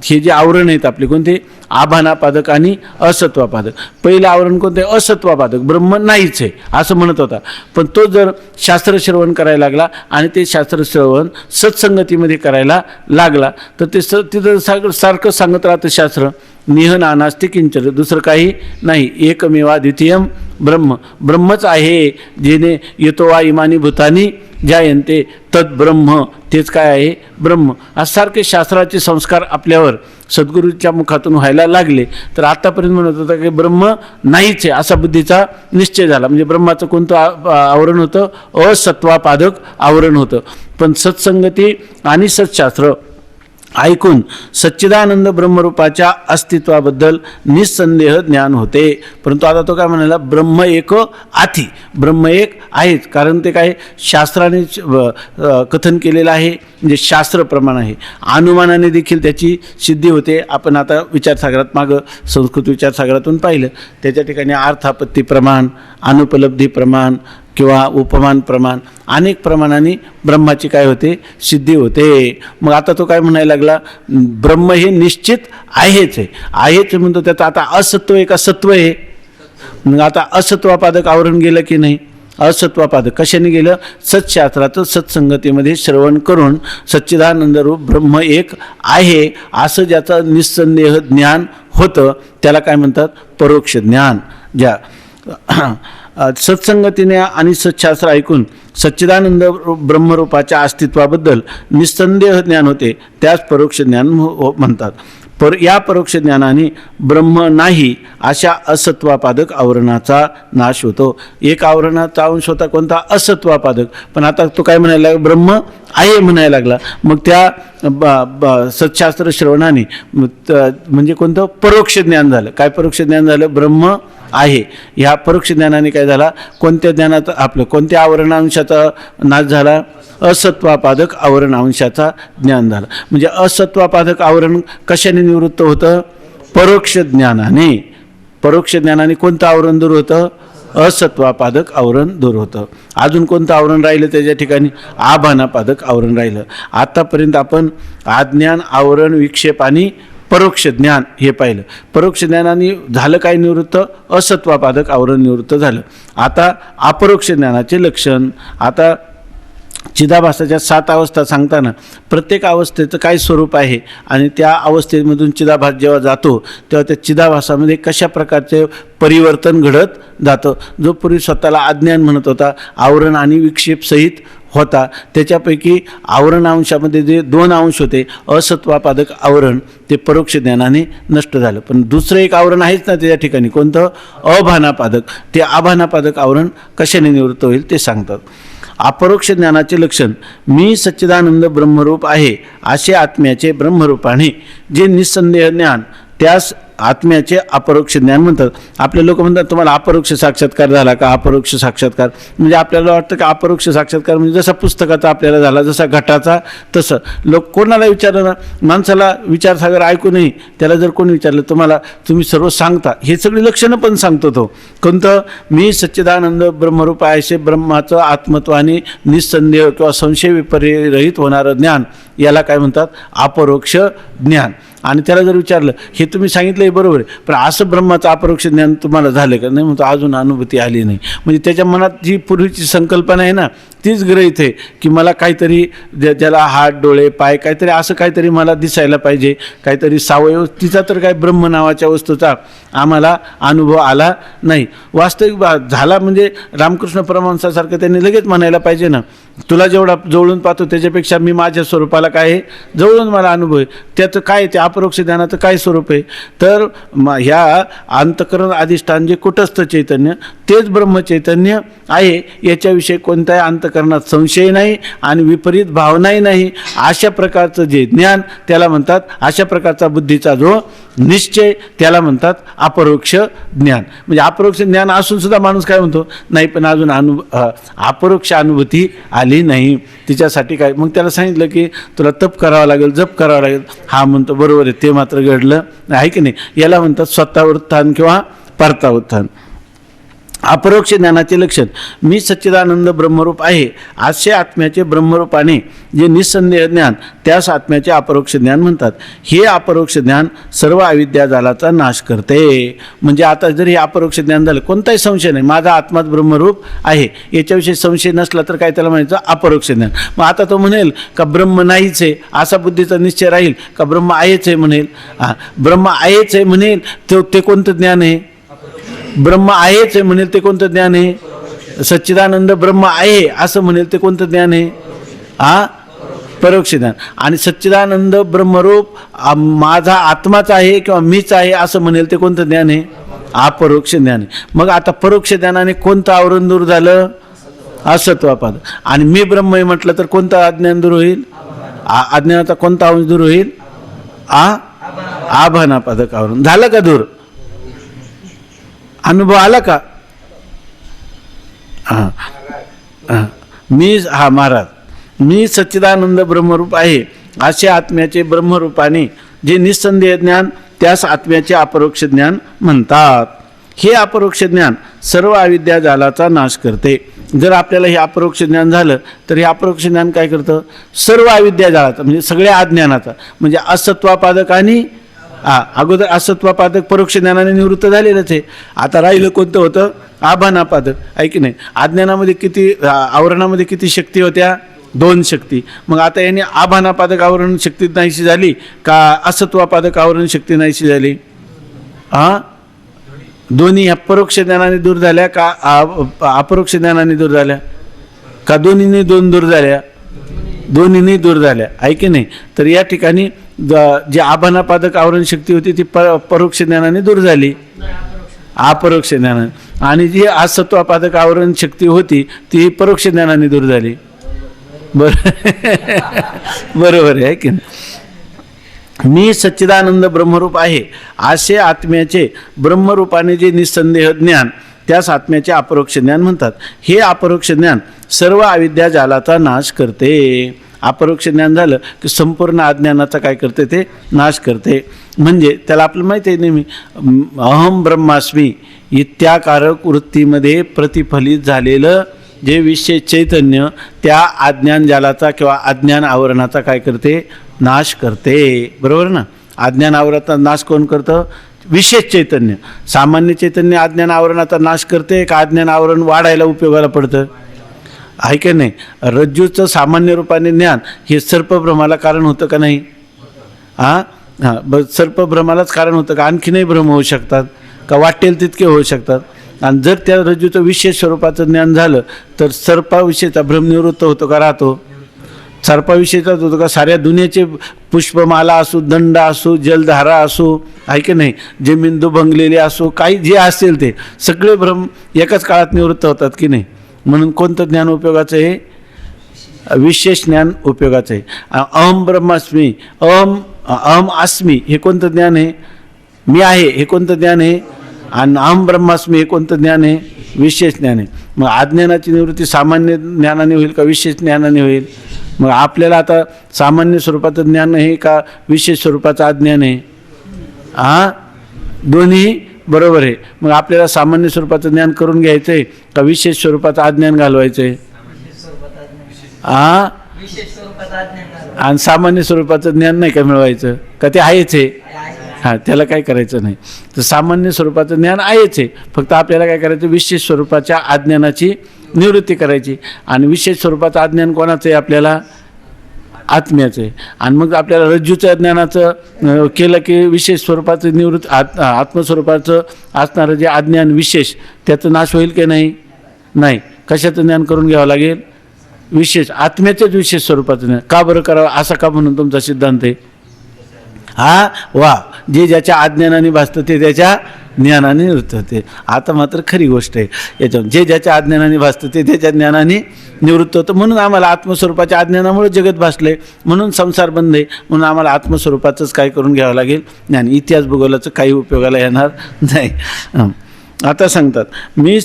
हे जे आवरण आहेत आपले कोणते? आभानापादक आणि असत्वापादक. पहिलं आवरण कोणते? असत्वापादक, ब्रह्म नाहीच आहे असं म्हणत होता. पण तो जर शास्त्र श्रवण करायला लागला आणि ते शास्त्र श्रवण सत्संगतीमध्ये करायला लागला तर ते तिथं सारखं सांगत राहतं शास्त्र, निह नानास्ति किंचन, दुसरं काही नाही, एकमेवा द्वितीयम ब्रह्म, ब्रह्मच आहे. जेने येतो वा इमानी भूतानी जायंते तद ब्रह्म, तेच काय आहे? ब्रह्म. आज सारखे शास्त्राचे संस्कार आपल्यावर सद्गुरूच्या मुखातून व्हायला लागले तर आतापर्यंत म्हणत होता की ब्रह्म नाहीच आहे असा बुद्धीचा निश्चय झाला. म्हणजे ब्रह्माचं कोणतं आवरण होतं? असत्वापादक आवरण होतं. पण सत्संगती आणि सत्शास्त्र ऐकून सच्चिदानंद ब्रह्मरूपाच्या अस्तित्वाबद्दल निस्संदेह ज्ञान होते. परंतु आता तो काय म्हणाला? ब्रह्म एक आथी, ब्रह्म एक आहेच. कारण ते काय शास्त्राने कथन केलेलं आहे, म्हणजे शास्त्रप्रमाण आहे. अनुमानाने देखील त्याची सिद्धी होते. आपण आता विचारसागरात मागं संस्कृत विचारसागरातून पाहिलं, त्याच्या ठिकाणी अर्थापत्ती प्रमाण, अनुपलब्धी प्रमाण किंवा उपमान प्रमाण, अनेक प्रमाणांनी ब्रह्माची काय होते? सिद्धी होते. मग आता तो काय म्हणायला लागला? ब्रह्म हे निश्चित आहेच आहे. आहेच म्हणतो त्याचं आता असत्व आहे का सत्व आहे? मग आता असत्वापादक आवरण गेलं की नाही? असत्वापादक कशाने गेलं? सत्शास्त्राचं सत्संगतीमध्ये श्रवण करून सच्चिदानंद रूप ब्रह्म एक आहे असं ज्याचं निस्संदेह ज्ञान होतं त्याला काय म्हणतात? परोक्ष ज्ञान. ज्या सत्संगतीने आणि सत्शास्त्र ऐकून सच्चिदानंद ब्रह्मरूपाच्या अस्तित्वाबद्दल निस्संदेह ज्ञान होते, त्यास परोक्ष ज्ञान म्हणतात. या परोक्ष ज्ञानाने ब्रह्म नाही अशा असत्वापादक आवरणाचा नाश होतो. एक आवरणाचा अंश होता कोणता? असत्वापादक. पण आता तो काय म्हणायला लागला? ब्रह्म आहे म्हणायला लागला. मग त्या सत्शास्त्र श्रवणाने म्हणजे कोणतं? परोक्ष ज्ञान झालं. काय परोक्ष ज्ञान झालं? ब्रह्म आहे. ह्या परोक्ष ज्ञानाने काय झाला? कोणत्या ज्ञानाचा आपलं कोणत्या आवरणांशाचा नाश झाला? असत्वापादक आवरण अंशाचा ज्ञान झाला. म्हणजे असत्वापादक आवरण कशाने निवृत्त होतं? परोक्ष ज्ञानाने. परोक्ष ज्ञानाने कोणतं आवरण दूर होतं? असत्वापादक आवरण दूर होतं. अजून कोणतं आवरण राहिलं त्याच्या ठिकाणी? आभानापादक आवरण राहिलं. आतापर्यंत आपण अज्ञान, आवरण, विक्षेप आणि परोक्ष ज्ञान हे पाहिलं. परोक्ष ज्ञानाने झालं काय निवृत्त? असत्वापादक आवरण निवृत्त झालं. आता अपरोक्ष ज्ञानाचे लक्षण. आता चिदाभासाच्या 7 अवस्था सांगताना प्रत्येक अवस्थेचं काय स्वरूप आहे आणि त्या अवस्थेमधून चिदाभास जेव्हा जातो तेव्हा त्या चिदाभासामध्ये कशा प्रकारचे परिवर्तन घडत जातं. जो पूर्वी स्वतःला अज्ञान म्हणत होता, आवरण आणि विक्षेप सहित होता, त्याच्यापैकी आवरण अंशामध्ये जे 2 अंश होते असत्वापादक आवरण, ते परोक्ष ज्ञानाने नष्ट झालं. पण दुसरं एक आवरण आहेच ना त्या ठिकाणी, कोणतं? अभानापादक. ते आभानापादक आवरण कशाने निवृत्त होईल ते सांगतात. अपरोक्ष ज्ञानाचे लक्षण: मी सच्चिदानंद ब्रह्मरूप आहे असे आत्म्याचे ब्रह्मरूपाने जे निस्संदेह ज्ञान, त्यास आत्म्याचे अपरोक्ष ज्ञान म्हणतात. आपले लोक म्हणतात तुम्हाला अपरोक्ष साक्षात्कार झाला का? अपरोक्ष साक्षात्कार म्हणजे आपल्याला वाटतं की अपरोक्ष साक्षात्कार म्हणजे जसा पुस्तकाचा आपल्याला झाला, जसा घटाचा, तसं. लोक कोणाला विचारलं ना, माणसाला विचारसागर ऐकू नाही, त्याला जर कोणी विचारलं तुम्हाला, तुम्ही सर्व सांगता, हे सगळी लक्षणं पण सांगतो तो. कोणतं? मी सच्चिदानंद ब्रह्मरूप आहे असे ब्रह्माचं आत्मत्वाने निस्संदेह किंवा संशय विपर्यरहित होणारं ज्ञान, याला काय म्हणतात? अपरोक्ष ज्ञान. आणि त्याला जर विचारलं हे तुम्ही सांगितलं बरोबर आहे, पण असं ब्रह्माचं अपरोक्ष ज्ञान तुम्हाला झालं का? नाही म्हणतो अजून अनुभूती आली नाही. म्हणजे त्याच्या मनात जी पूर्वीची संकल्पना आहे ना, तीच ग्रहित आहे की मला काहीतरी ज्याला हात डोळे पाय काहीतरी असं काहीतरी मला दिसायला पाहिजे, काहीतरी सावयव, तिचा तर काय ब्रह्म नावाच्या वस्तूचा आम्हाला अनुभव आला नाही. वास्तविक झाला म्हणजे रामकृष्ण परमहंसासारखं त्यांनी लगेच म्हणायला पाहिजे ना, तुला जेवढा जवळून पाहतो त्याच्यापेक्षा मी माझ्या स्वरूपाला काय आहे, जवळून मला अनुभव आहे. त्याचं काय, ते अपरोक्ष ज्ञानाचं काय स्वरूप आहे? तर ह्या अंतःकरण अधिष्ठान जे कुटस्थ चैतन्य, तेच ब्रह्मचैतन्य आहे, याच्याविषयी कोणत्याही अंतःकरणात संशय नाही आणि विपरीत भावनाही नाही. अशा प्रकारचं जे ज्ञान त्याला म्हणतात, अशा प्रकारचा बुद्धीचा जो निश्चय त्याला म्हणतात अपरोक्ष ज्ञान. म्हणजे अपरोक्ष ज्ञान असून सुद्धा माणूस काय म्हणतो, नाही पण अजून अपरोक्ष अनुभूती आली नाही. तिच्यासाठी काय, मग त्याला सांगितलं की तुला तप करावं लागेल, जप करावं लागेल. हा म्हणतो बरोबर आहे, ते मात्र घडलं आहे की नाही. याला म्हणतात स्वतः उत्थान किंवा परता उत्थान. अपरोक्ष ज्ञानाचे लक्षण: मी सच्चिदानंद ब्रह्मरूप आहे असे आत्म्याचे ब्रह्मरूपाने जे निस्संदेह ज्ञान, त्यास आत्म्याचे अपरोक्ष ज्ञान म्हणतात. हे अपरोक्ष ज्ञान सर्व अविद्या जालाचा नाश करते. म्हणजे आता जर हे अपरोक्ष ज्ञान झालं, कोणताही संशय नाही, माझा आत्माच ब्रह्मरूप आहे, याच्याविषयी संशय नसला तर काय त्याला म्हणायचं? अपरोक्ष ज्ञान. मग आता तो म्हणेल का ब्रह्म नाहीच आहे, असा बुद्धीचा निश्चय राहील का ब्रह्म आहेच आहे म्हणेल? ब्रह्म आहेच आहे म्हणेल ते कोणतं ज्ञान आहे? ब्रह्म आहेच आहे म्हणेल ते कोणतं ज्ञान आहे? सच्चिदानंद ब्रह्म आहे असं म्हणेल ते कोणतं ज्ञान आहे? परोक्ष ज्ञान. आणि सच्चिदानंद ब्रह्मरूप माझा आत्माच आहे किंवा मीच आहे असं म्हणेल ते कोणतं ज्ञान आहे? अपरोक्ष ज्ञान आहे. मग आता परोक्ष ज्ञानाने कोणतं आवरण दूर झालं? असत्वापाद. आणि मी ब्रह्म आहे म्हटलं तर कोणतं अज्ञान दूर होईल? अज्ञानाचा कोणता अंश दूर होईल? आभानापादक आवरण. झालं का दूर? अनुभव आला का? महाराज, मी सच्चिदानंद ब्रह्मरूप आहे असे आत्म्याचे ब्रह्मरूपाने जे निस्संदेह ज्ञान, त्यास आत्म्याचे अपरोक्ष ज्ञान म्हणतात. हे अपरोक्ष ज्ञान सर्व अविद्या जालाचा नाश करते. जर आपल्याला हे अपरोक्ष ज्ञान झालं तर हे अपरोक्ष ज्ञान काय करतं? सर्व अविद्या जालाचा म्हणजे सगळ्या अज्ञानाचा, म्हणजे असत्वापादक आणि अगोदर असत्वापादक परोक्ष ज्ञानाने निवृत्त झालेलंच आहे. आता राहिलं कोणतं होतं? आभानापादक, आहे की नाही. अज्ञानामध्ये किती, आवरणामध्ये किती शक्ती होत्या? 2 शक्ती. मग आता याने आभानापादक आवरण शक्ती नाहीशी झाली का असत्वापादक आवरण शक्ती नाहीशी झाली? दोन्ही ह्या परोक्ष ज्ञानाने दूर झाल्या का अपरोक्ष ज्ञानाने दूर झाल्या का दोन्हीने दूर झाल्या? दोन्हीने दूर झाल्या, आहे की नाही. तर या ठिकाणी जी आभानापादक आवरण शक्ती होती ती परोक्ष ज्ञानाने दूर झाली, अपरोक्ष ज्ञानाने. आणि जी असत्वापादक आवरण शक्ती होती ती परोक्ष ज्ञानाने दूर झाली. बरोबर आहे की नाही. मी सच्चिदानंद ब्रह्मरूप आहे असे आत्म्याचे ब्रह्मरूपाने जे निस्संदेह ज्ञान, त्यास आत्म्याचे अपरोक्ष ज्ञान म्हणतात. हे अपरोक्ष ज्ञान सर्व अविद्या जालाचा नाश करते. अपरोक्ष ज्ञान झालं की संपूर्ण अज्ञानाचा काय करते? ते नाश करते. म्हणजे त्याला आपलं माहिती आहे नेहमी अहम ब्रह्मास्मी इत्याकारक वृत्तीमध्ये प्रतिफलित झालेलं जे विशेष चैतन्य त्या अज्ञान जालाचा किंवा अज्ञान आवरणाचा काय करते? नाश करते. बरोबर ना. अज्ञान आवरणाचा नाश कोण करतं? विशेष चैतन्य. सामान्य चैतन्य अज्ञान आवरणाचा नाश करते का अज्ञान आवरण वाढायला उपयोगाला पडतं? आहे की नाही. रज्जूचं सामान्य रूपाने ज्ञान हे सर्पभ्रमाला कारण होतं का नाही? सर्पभ्रमालाच कारण होतं का आणखीनही भ्रम होऊ शकतात का? वाटेल तितके होऊ शकतात. आणि जर त्या रज्जूचं विशेष स्वरूपाचं ज्ञान झालं तर सर्पाविषयीचा भ्रम निवृत्त होतो का राहतो? सर्पाविषयीचाच होतो का? साऱ्या दुनियेचे पुष्पमाला असो, दंड असो, जलधारा असो, आहे की नाही, जमीन दुभंगलेली असो, काही जे असेल ते सगळे भ्रम एकाच काळात निवृत्त होतात की नाही? म्हणून कोणतं ज्ञान उपयोगाचं आहे? विशेष ज्ञान उपयोगाचं आहे. अहम ब्रह्मास्मी, अहम अस्मी हे कोणतं ज्ञान आहे? मी आहे हे कोणतं ज्ञान आहे? आणि अहम ब्रह्मास्मी हे कोणतं ज्ञान आहे? विशेष ज्ञान आहे. मग अज्ञानाची निवृत्ती सामान्य ज्ञानाने होईल का विशेष ज्ञानाने होईल? मग आपल्याला आता सामान्य स्वरूपाचं ज्ञान आहे का विशेष स्वरूपाचं अज्ञान आहे? दोन्ही बरोबर आहे. मग आपल्याला सामान्य स्वरूपाचं ज्ञान करून घ्यायचं आहे का विशेष स्वरूपाचं अज्ञान घालवायचं आहे? आणि सामान्य स्वरूपाचं ज्ञान नाही का मिळवायचं का ते आहेच आहे? त्याला काय करायचं नाही. तर सामान्य स्वरूपाचं ज्ञान आहेच आहे, फक्त आपल्याला काय करायचं? विशेष स्वरूपाच्या अज्ञानाची निवृत्ती करायची. आणि विशेष स्वरूपाचं अज्ञान कोणाचं आहे? आपल्याला आत्म्याचं आहे. आणि मग आपल्याला रज्जूच्या ज्ञानाचं केलं की विशेष स्वरूपाचं निवृत्त आत्मस्वरूपाचं असणारं जे अज्ञान विशेष त्याचं नाश होईल की नाही? नाही. कशाचं ज्ञान करून घ्यावं लागेल? विशेष आत्म्याच्याच विशेष स्वरूपाचं ज्ञान. का बरं करावं असं का म्हणून तुमचा सिद्धांत आहे? वा, जे ज्याच्या अज्ञानाने भासतं ते त्याच्या ज्ञानाने निवृत्त होते. आता मात्र खरी गोष्ट आहे याच्यावर, जे ज्याच्या अज्ञानाने भासतं ते त्याच्या ज्ञानाने निवृत्त होतं. म्हणून आम्हाला आत्मस्वरूपाच्या अज्ञानामुळे जगत भासले, म्हणून संसार बंद आहे, म्हणून आम्हाला आत्मस्वरूपाचंच काय करून घ्यावं लागेल ज्ञान. इतिहास भूगोलाचं काही उपयोगाला येणार नाही. आता सांगतात मी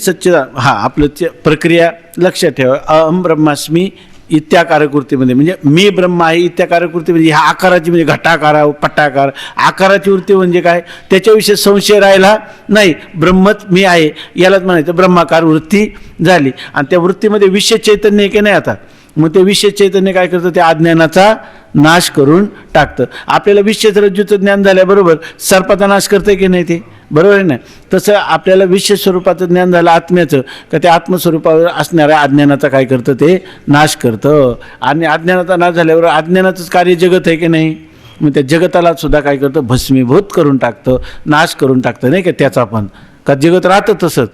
आपलं प्रक्रिया लक्षात ठेवा. अहम ब्रह्मास्मी इत्याकारक वृत्तीमध्ये म्हणजे मी ब्रह्म आहे इत्याकारक वृत्ती म्हणजे ह्या आकाराची म्हणजे घटाकार पट्टाकार आकाराची वृत्ती म्हणजे काय? त्याच्याविषयी संशय राहिला नाही. ब्रह्मच मी आहे यालाच म्हणायचं ब्रह्माकार वृत्ती झाली. आणि त्या वृत्तीमध्ये विशेष चैतन्य आहे की नाही? आता मग ते विशेष चैतन्य काय करतं? त्या अज्ञानाचा नाश करून टाकतं. आपल्याला विशेष रज्जूचं ज्ञान झाल्याबरोबर सर्पाचा नाश करतं की नाही? ते बरोबर आहे ना? तसं आपल्याला विशेष स्वरूपाचं ज्ञान झालं आत्म्याचं का त्या आत्मस्वरूपावर असणाऱ्या अज्ञानाचा काय करतं? ते नाश करतं. आणि अज्ञानाचा नाश झाल्यावर अज्ञानाचंच कार्य जगत आहे की नाही? मग त्या जगताला सुद्धा काय करतं? भस्मीभूत करून टाकतं, नाश करून टाकतं नाही का? त्याचा पण का जगत राहतं तसंच.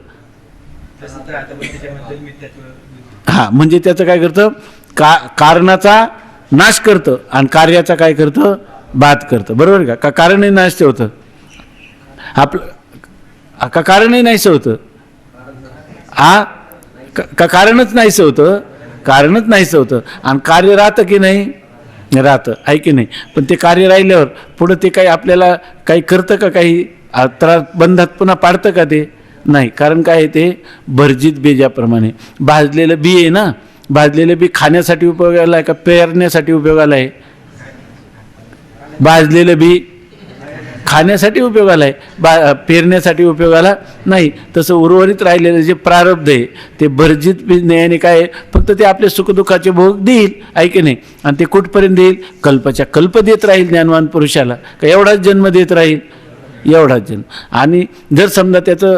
म्हणजे त्याचं काय करतं? कारणाचा नाश करतं आणि कार्याचा काय करतं? बाध करतं. बरोबर का? कारणही नाश होतं आपलं का? कारणही नाहीसं होतं. का कारणच नाहीसं होतं? कारणच नाहीसं होतं. आणि कार्य राहतं की नाही? राहतं, आहे की नाही? पण ते कार्य राहिल्यावर पुढं ते काही आपल्याला काही करतं का? काही त्रास बंधात पुन्हा पाडतं का? ते नाही. कारण काय आहे? ते भरजित बीजाप्रमाणे भाजलेलं बी आहे ना. भाजलेलं बी खाण्यासाठी उपयोगाला आहे का पेरण्यासाठी उपयोगाला आहे? भाजलेलं बी खाण्यासाठी उपयोगाला आहे, पेरण्यासाठी उपयोगाला नाही. तसं उर्वरित राहिलेलं जे प्रारब्ध आहे ते भरजित न्यायाने काय आहे? फक्त ते आपले सुखदुःखाचे भोग देईल, आहे की नाही? आणि ते कुठपर्यंत देईल? कल्पच्या कल्प देत राहील ज्ञानवान पुरुषाला. का एवढाच जन्म देत राहील? एवढाच जन्म. आणि जर समजा त्याचं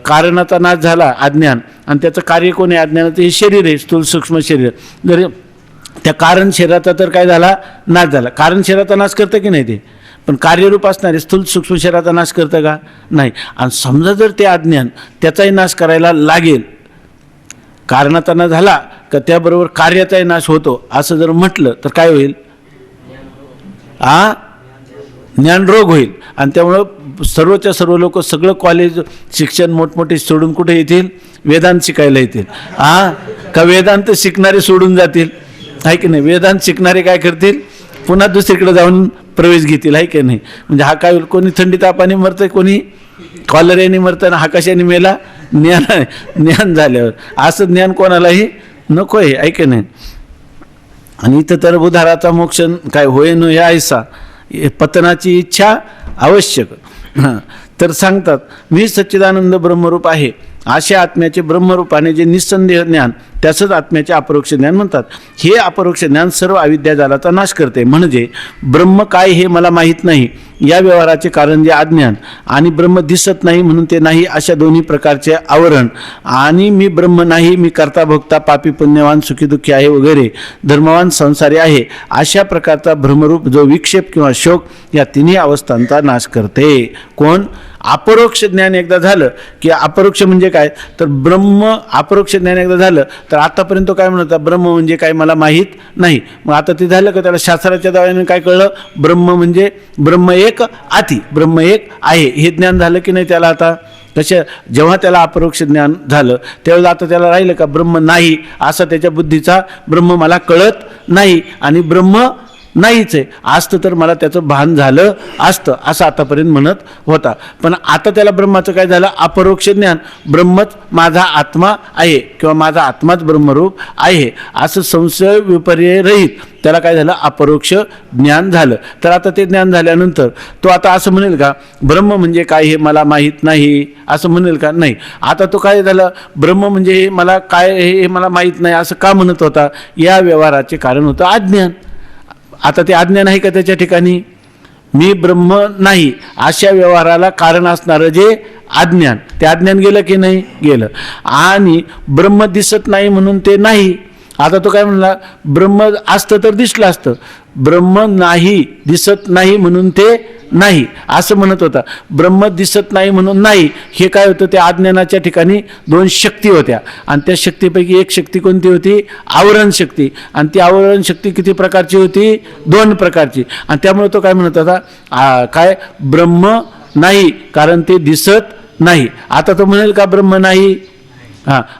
कारणाचा नाश झाला अज्ञान आणि त्याचं कार्य कोण आहे? अज्ञानाचं हे शरीर आहे, स्थूल सूक्ष्म शरीर. जर त्या कारण शरीराचा तर काय झाला? नाश झाला. कारण शरीराचा नाश करतं की नाही? ते पण कार्यरूप असणारे स्थूल सूक्ष्म शरीराचा नाश करतं का? नाही. आणि समजा जर ते अज्ञान त्याचाही नाश करायला लागेल, कारणाचा नाश झाला का त्याबरोबर कार्याचाही नाश होतो असं जर म्हटलं तर काय होईल? ज्ञानरोग होईल. आणि त्यामुळं सर्वच्या सर्व लोक सगळं कॉलेज शिक्षण मोठमोठे सोडून कुठे येतील? वेदांत शिकायला येतील. का वेदांत शिकणारे सोडून जातील? आहे की नाही? वेदांत शिकणारे काय करतील? पुन्हा दुसरीकडे जाऊन प्रवेश घेतील, आहे की नाही? म्हणजे हा काय? कोणी थंडी तापाने मरतं, कोणी कॉलरेने मरतं, हा कशाने मेला? ज्ञान झाल्यावर. असं ज्ञान कोणालाही नको आहे की नाही? आणि इथं तर उधाराचा मोक्ष काय होय न या ऐसा पतनाची इच्छा आवश्यक. तर सांगतात मी सच्चिदानंद ब्रह्मरूप आहे अशा आत्म्याचे ब्रह्मरूपाने जे निस्संदेह ज्ञान त्याचंच आत्म्याचे अपरोक्ष ज्ञान म्हणतात. हे अपरोक्ष ज्ञान सर्व अविद्याजालाचा नाश करते. म्हणजे ब्रह्म काय हे मला माहीत नाही या व्यवहाराचे कारण जे अज्ञान आणि ब्रह्म दिसत नाही म्हणून ते नाही अशा दोन्ही प्रकारचे आवरण आणि मी ब्रह्म नाही, मी कर्ता भोक्ता पापी पुण्यवान सुखी दुःखी आहे वगैरे धर्मवान संसारी आहे अशा प्रकारचा भ्रमरूप जो विक्षेप किंवा शोक या तिन्ही अवस्थांचा नाश करते. कोण? अपरोक्ष ज्ञान एकदा झालं की अपरोक्ष म्हणजे काय तर ब्रह्म, अपरोक्ष ज्ञान एकदा झालं तर आतापर्यंत तो काय म्हणत होता, ब्रह्म म्हणजे काय मला माहीत नाही. मग आता ते झालं का त्याला शास्त्राच्या दाव्याने काय कळलं, ब्रह्म म्हणजे ब्रह्म एक अति, ब्रह्म एक आहे हे ज्ञान झालं की नाही त्याला. आता कशा जेव्हा त्याला अपरोक्ष ज्ञान झालं त्यावेळेला आता त्याला राहिलं का ब्रह्म नाही असा त्याच्या बुद्धीचा, ब्रह्म मला कळत नाही आणि ब्रह्म नाहीच आहे असतं तर मला त्याचं भान झालं असतं असं आतापर्यंत म्हणत होता. पण आता त्याला ब्रह्माचं काय झालं, अपरोक्ष ज्ञान, ब्रह्मच माझा आत्मा आहे किंवा माझा आत्माच ब्रह्मरूप आहे असं संशय विपर्य रहित त्याला काय झालं, अपरोक्ष ज्ञान झालं. तर आता ते ज्ञान झाल्यानंतर तो आता असं म्हणेल का ब्रह्म म्हणजे काय हे मला माहीत नाही असं म्हणेल का, नाही. आता तो काय झालं, ब्रह्म म्हणजे हे मला काय हे मला माहीत नाही असं का म्हणत होता, या व्यवहाराचे कारण होतं अज्ञान. आता ते अज्ञान आहे का त्याच्या ठिकाणी, मी ब्रह्म नाही अशा व्यवहाराला कारण असणारं जे अज्ञान, ते अज्ञान गेलं की नाही, गेलं. आणि ब्रह्म दिसत नाही म्हणून ते नाही. आता तो काय म्हणला, ब्रह्म असतं तर दिसलं असतं, ब्रह्म नाही दिसत नाही म्हणून ते नाही असं म्हणत होता. ब्रह्म दिसत नाही म्हणून नाही हे काय होतं, त्या अज्ञानाच्या ठिकाणी दोन शक्ती होत्या आणि त्या शक्तीपैकी एक शक्ती कोणती होती, आवरण शक्ती. आणि ती आवरण शक्ती किती प्रकारची होती, दोन प्रकारची. आणि त्यामुळे तो काय म्हणत होता, काय ब्रह्म नाही कारण ते दिसत नाही. आता तो म्हणेल का ब्रह्म नाही,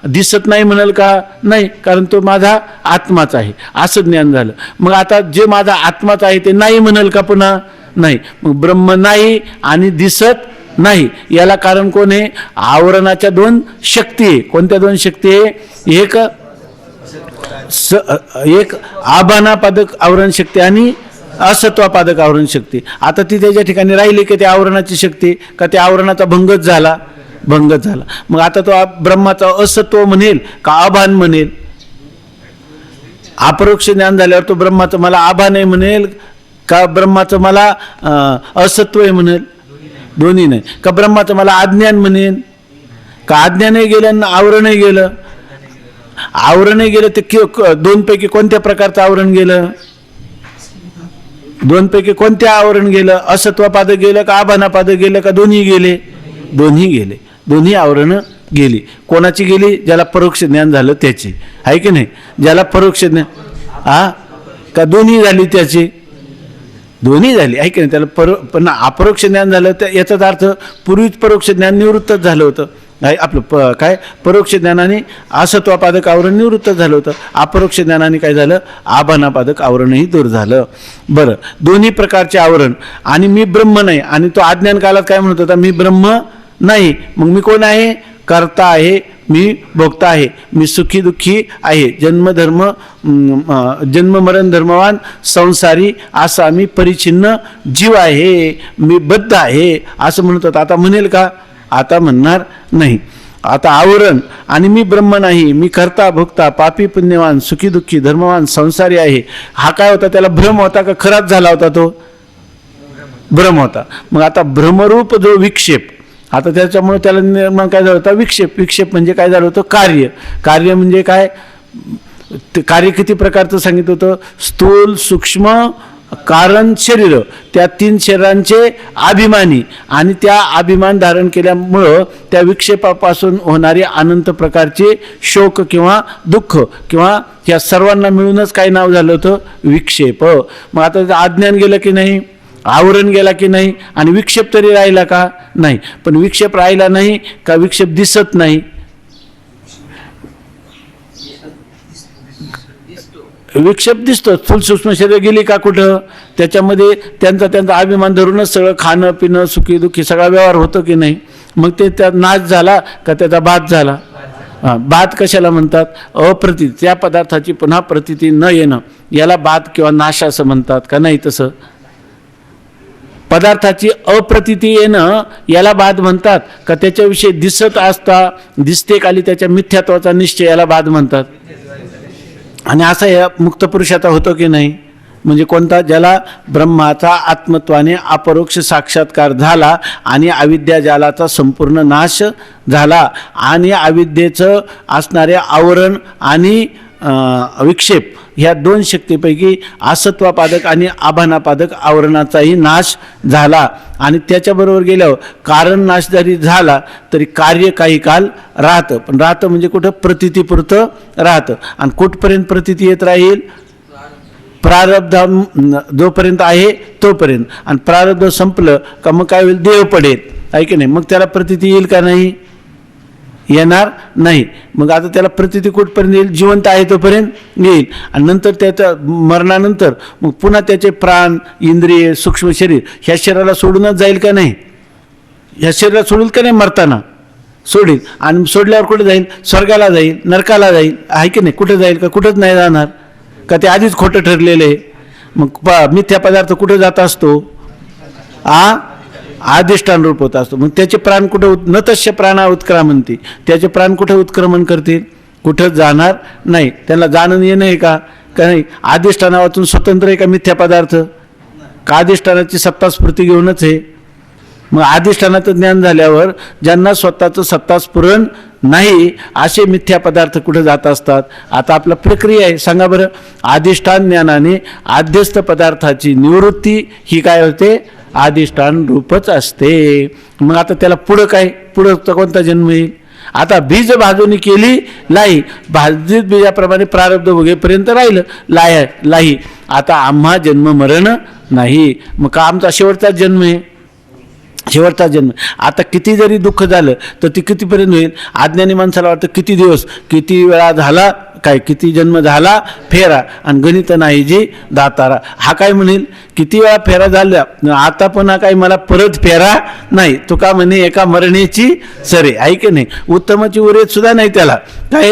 दिसत नाही म्हणाल का, नाही कारण तो माझा आत्माच आहे असं ज्ञान झालं. मग आता जे माझा आत्माच आहे ते नाही म्हणाल का, पुन्हा नाही. मग ब्रह्म नाही आणि दिसत नाही याला कारण कोण आहे, आवरणाच्या दोन शक्ती आहे. कोणत्या दोन शक्ती आहे, एक आभानापादक आवरण शक्ती आणि असत्वापादक आवरण शक्ती. आता ती त्याच्या ठिकाणी राहिली की त्या आवरणाची शक्ती का त्या आवरणाचा भंगच झाला, भंगच झाला. मग आता तो ब्रह्माचा असत्व म्हणेल का आभान म्हणेल, अपरोक्ष ज्ञान झाल्यावर तो ब्रह्माचं मला आभान आहे म्हणेल का ब्रह्माचं मला असत्व आहे म्हणेल, दोन्ही नाही. का ब्रह्माचं मला अज्ञान म्हणेल का अज्ञानही गेलं आणि आवरणही गेलं. आवरणही गेलं ते दोनपैकी कोणत्या प्रकारचं आवरण गेलं, दोनपैकी कोणत्या आवरण गेलं, असत्वपादक गेलं का आभानापादक गेलं का दोन्ही गेले, दोन्ही गेले, दोन्ही आवरणं गेली. कोणाची गेली, ज्याला परोक्ष ज्ञान झालं त्याची, आहे की नाही. ज्याला परोक्ष ज्ञान का दोन्ही झाली त्याची, दोन्ही झाली, आहे की नाही. त्याला पण अपरोक्ष ज्ञान झालं तर याचाच अर्थ पूर्वीच परोक्ष ज्ञान निवृत्तच झालं होतं. आपलं काय परोक्ष ज्ञानाने असत्वापादक आवरण निवृत्त झालं होतं, अपरोक्ष ज्ञानाने काय झालं, आभानापादक आवरणही दूर झालं. बरं, दोन्ही प्रकारचे आवरण. आणि मी ब्रह्म नाही, आणि तो अज्ञान कालात काय म्हणत होता, मी ब्रह्म नाही. मग मी कोण आहे, कर्ता आहे, मी भोक्ता आहे, मी सुखी दुःखी आहे, जन्म मरण धर्मवान संसारी असा मी परिच्छिन्न जीव आहे, मी बद्ध आहे असं म्हणत होता. आता म्हणेल का, आता म्हणणार नाही. आता आवरण आणि मी ब्रह्म नाही, मी कर्ता भोक्ता पापी पुण्यवान सुखी दुःखी धर्मवान संसारी आहे, हा काय होता, त्याला भ्रम होता का खराच झाला होता, तो भ्रम होता. मग आता भ्रमरूप जो विक्षेप, आता त्याच्यामुळे त्याला निर्माण काय झालं होतं, विक्षेप. विक्षेप म्हणजे काय झालं होतं, कार्य. कार्य म्हणजे काय, कार्य किती प्रकारचं सांगितलं होतं, स्थूल सूक्ष्म कारण शरीर, त्या तीन शरीरांचे अभिमानी, आणि त्या अभिमान धारण केल्यामुळं त्या विक्षेपापासून होणारे अनंत प्रकारचे शोक किंवा दुःख किंवा या सर्वांना मिळूनच काय नाव झालं होतं, विक्षेप. मग आता अज्ञान गेलं की नाही, आवरण गेला की नाही, आणि विक्षेप तरी राहिला का, नाही. पण विक्षेप राहिला नाही का विक्षेप दिसत नाही, विक्षेप दिसतो. स्थूल सूक्ष्म शरीर गेली का कुठं, त्याच्यामध्ये त्यांचा अभिमान धरूनच सगळं खाणं पिणं सुखी दुःखी सगळा व्यवहार होतो की नाही. मग ते त्या नाश झाला का त्याचा बाध झाला. बाध कशाला म्हणतात, अप्रतीत, त्या पदार्थाची पुन्हा प्रतीती न येणं याला बाध किंवा नाश असं म्हणतात का नाही. तसं पदार्थाची अप्रतीती येणं याला बाध म्हणतात का, त्याच्याविषयी दिसत असता दिसते काली त्याच्या मिथ्यात्वाचा निश्चय याला बाध म्हणतात. आणि असं या मुक्त पुरुषाचा होतो की नाही, म्हणजे कोणता, ज्याला ब्रह्माचा आत्मत्वाने अपरोक्ष साक्षात्कार झाला आणि अविद्या जालाचा संपूर्ण नाश झाला आणि अविद्येचं असणारे आवरण आणि विक्षेप ह्या दोन शक्तीपैकी असत्वापादक आणि आभानापादक आवरणाचाही नाश झाला. आणि त्याच्याबरोबर गेल्यावर कारण नाश जरी झाला तरी कार्य काही काल राहतं. पण राहतं म्हणजे कुठं? प्रतीतीपुरतं राहतं. आणि कुठपर्यंत प्रतीती येत राहील? प्रारब्ध जोपर्यंत आहे तोपर्यंत. आणि प्रारब्ध संपलं का मग काय होईल? देव पडेल, आहे की नाही? मग त्याला प्रतीती येईल का नाही? येणार नाही. मग आता त्याला प्रतीती कुठपर्यंत येईल? जिवंत आहे तोपर्यंत येईल. आणि नंतर त्याच्या मरणानंतर मग पुन्हा त्याचे प्राण, इंद्रिय, सूक्ष्म शरीर ह्या शरीराला सोडूनच जाईल का नाही? ह्या शरीराला सोडील का नाही? मरताना सोडील. आणि सोडल्यावर कुठे जाईल? स्वर्गाला जाईल, नरकाला जाईल, आहे की नाही? कुठे जाईल? का कुठंच नाही जाणार? का ते आधीच खोटं ठरलेलं आहे? मग मिथ्या पदार्थ कुठं जात असतो? अधिष्ठान रूप होत असतो. मग त्याचे प्राण कुठं? न तस्य प्राणा उत्क्रामंती. त्याचे प्राण कुठं उत्क्रमण करतील? कुठं जाणार नाही. त्यांना जाणं येणं आहे का? नाही. अधिष्ठानावातून स्वतंत्र आहे का मिथ्या पदार्थ? का अधिष्ठानाची सत्तास्फूर्ती घेऊनच आहे? मग अधिष्ठानाचं ज्ञान झाल्यावर ज्यांना स्वतःचं सत्तास्फुरण नाही असे मिथ्या पदार्थ कुठे जात असतात? आता आपला प्रक्रिया आहे. सांगा बरं. अधिष्ठान ज्ञानाने आध्यस्थ पदार्थाची निवृत्ती ही काय होते? अधिष्ठान रूपच असते. मग आता त्याला पुढं काय? पुढं कोणता जन्म येईल? आता बीज भाजून केली लाई, भाजित बीजाप्रमाणे प्रारब्ध भोगेपर्यंत राहिलं लाई. आता आम्हा जन्म मरण नाही. मग का आमचा शेवटचा जन्म आहे? शेवटचा जन्म. आता किती जरी दुःख झालं तर ती कितीपर्यंत होईल? अज्ञानी माणसाला वाटतं किती दिवस, किती वेळा झाला काय, किती जन्म झाला फेरा, आणि गणित नाही जी दातारा. हा काय म्हणेल? किती वेळा फेरा झाला, आता पुन्हा काय मला परत फेरा नाही. तो का म्हणे? एका मरणेची सरे, आहे की नाही? उत्तमाची उरेत सुद्धा नाही त्याला. काय?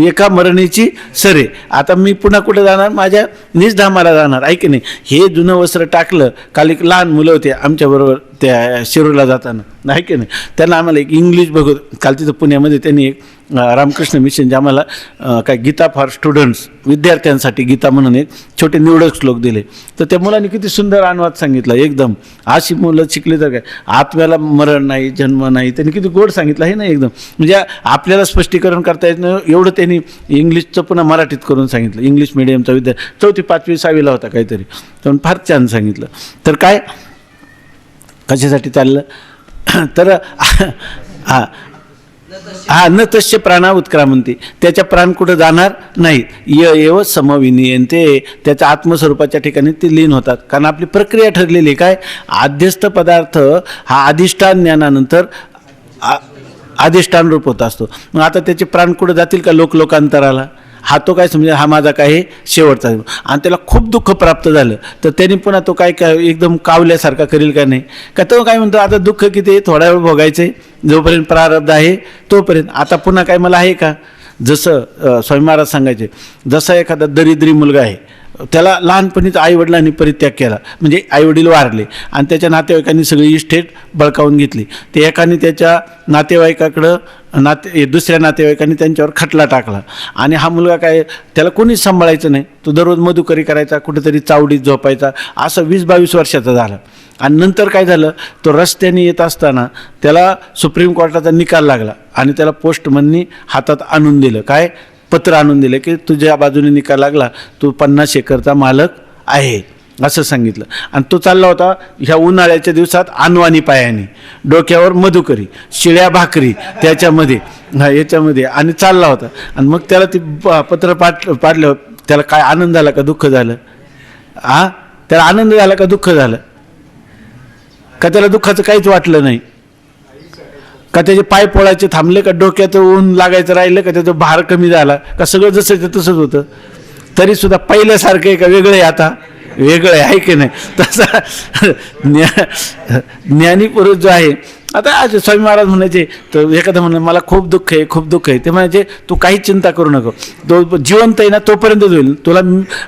एका मरणेची सरे. आता मी पुन्हा कुठे जाणार? माझ्या निजधामाला जाणार, आहे की नाही? हे जुनं वस्त्र टाकलं. काल एक लहान मुलं होते आमच्याबरोबर त्या शिरूरला जाताना, आहे की नाही? त्यांना आम्हाला एक इंग्लिश बघत, काल तिथं पुण्यामध्ये त्यांनी एक रामकृष्ण मिशनचे आम्हाला काय गीता फॉर स्टुडंट्स, विद्यार्थ्यांसाठी गीता म्हणून एक छोटे निवडक श्लोक दिले. तर त्या मुलांनी किती सुंदर अनुवाद सांगितला एकदम. अशी मुलं शिकली तर काय? आत्म्याला मरण नाही, जन्म नाही. त्यांनी किती गोड सांगितलं आहे ना एकदम. म्हणजे आपल्याला स्पष्टीकरण करता येत नाही एवढं त्यांनी इंग्लिशचं पुन्हा मराठीत करून सांगितलं. इंग्लिश मिडियमचा विद्यार्थी 4थी 5वी 6वीला होता काहीतरी. तर फार छान सांगितलं. तर काय कशासाठी चाललं? तर न तस्य प्राणा उत्क्रामंती. त्याच्या प्राण कुठं जाणार नाहीत. एव समविनियंते. त्याच्या आत्मस्वरूपाच्या ठिकाणी ते लीन होतात. कारण आपली प्रक्रिया ठरलेली काय? आध्यस्थ पदार्थ हा अधिष्ठान ज्ञानानंतर अधिष्ठान रूप होत असतो. मग आता त्याचे प्राण कुठं जातील का? लोकांतराला. हा तो काय समजा हा माझा काय शेवटचा. आणि त्याला खूप दुःख प्राप्त झालं तर त्यांनी पुन्हा तो काय एकदम कावल्यासारखा करेल का नाही? का तो काय म्हणतो? आता दुःख किती आहे? थोडा वेळ भोगायचं आहे, जोपर्यंत प्रारब्ध आहे तोपर्यंत. आता पुन्हा काय मला आहे का? जसं स्वामी महाराज सांगायचे, जसा एखादा दरिद्री मुलगा आहे, त्याला लहानपणीच आईवडिलांनी परित्याग केला, म्हणजे आईवडील वारले आणि त्याच्या नातेवाईकांनी सगळी इस्टेट बळकावून घेतली. ते एकाने त्याच्या नातेवाईकाकडं दुसऱ्या नातेवाईकांनी त्यांच्यावर खटला टाकला. आणि हा मुलगा काय, त्याला कोणीच सांभाळायचं नाही. तो दररोज मधुकरी करायचा, कुठेतरी चावडीत झोपायचा. असं 20-22 वर्षाचा झाला. आणि नंतर काय झालं? तो रस्त्याने येत असताना त्याला सुप्रीम कोर्टाचा निकाल लागला आणि त्याला पोस्टमननी हातात आणून दिलं. काय? पत्र आणून दिलं की तुझ्या बाजूने निकाल लागला, तू 50 एकरचा मालक आहे, असं सांगितलं. आणि तो चालला होता ह्या उन्हाळ्याच्या दिवसात अनवाणी पायाने, डोक्यावर मधुकरी, शिळ्या भाकरी त्याच्यामध्ये याच्यामध्ये, आणि चालला होता. आणि मग त्याला ती पत्र पाडलं. त्याला काय आनंद झाला का दुःख झालं? त्याला आनंद झाला का दुःख झालं? का त्याला दुःखाचं काहीच वाटलं नाही? का त्याचे पाय पोळायचे थांबले? का डोक्यात ऊन लागायचं राहिलं? का त्याचा भार कमी झाला? का सगळं जसं तसंच होतं? तरी सुद्धा पहिल्यासारखं आहे का वेगळं आहे? आता वेगळं आहे की नाही? तसा ज्ञानी पुरुष जो आहे. आता आज स्वामी महाराज म्हणायचे, तर एखादं म्हणा मला खूप दुःख आहे, खूप दुःख आहे, ते म्हणायचे तू काही चिंता करू नको, तो जिवंत आहे ना तोपर्यंतच होईल, तुला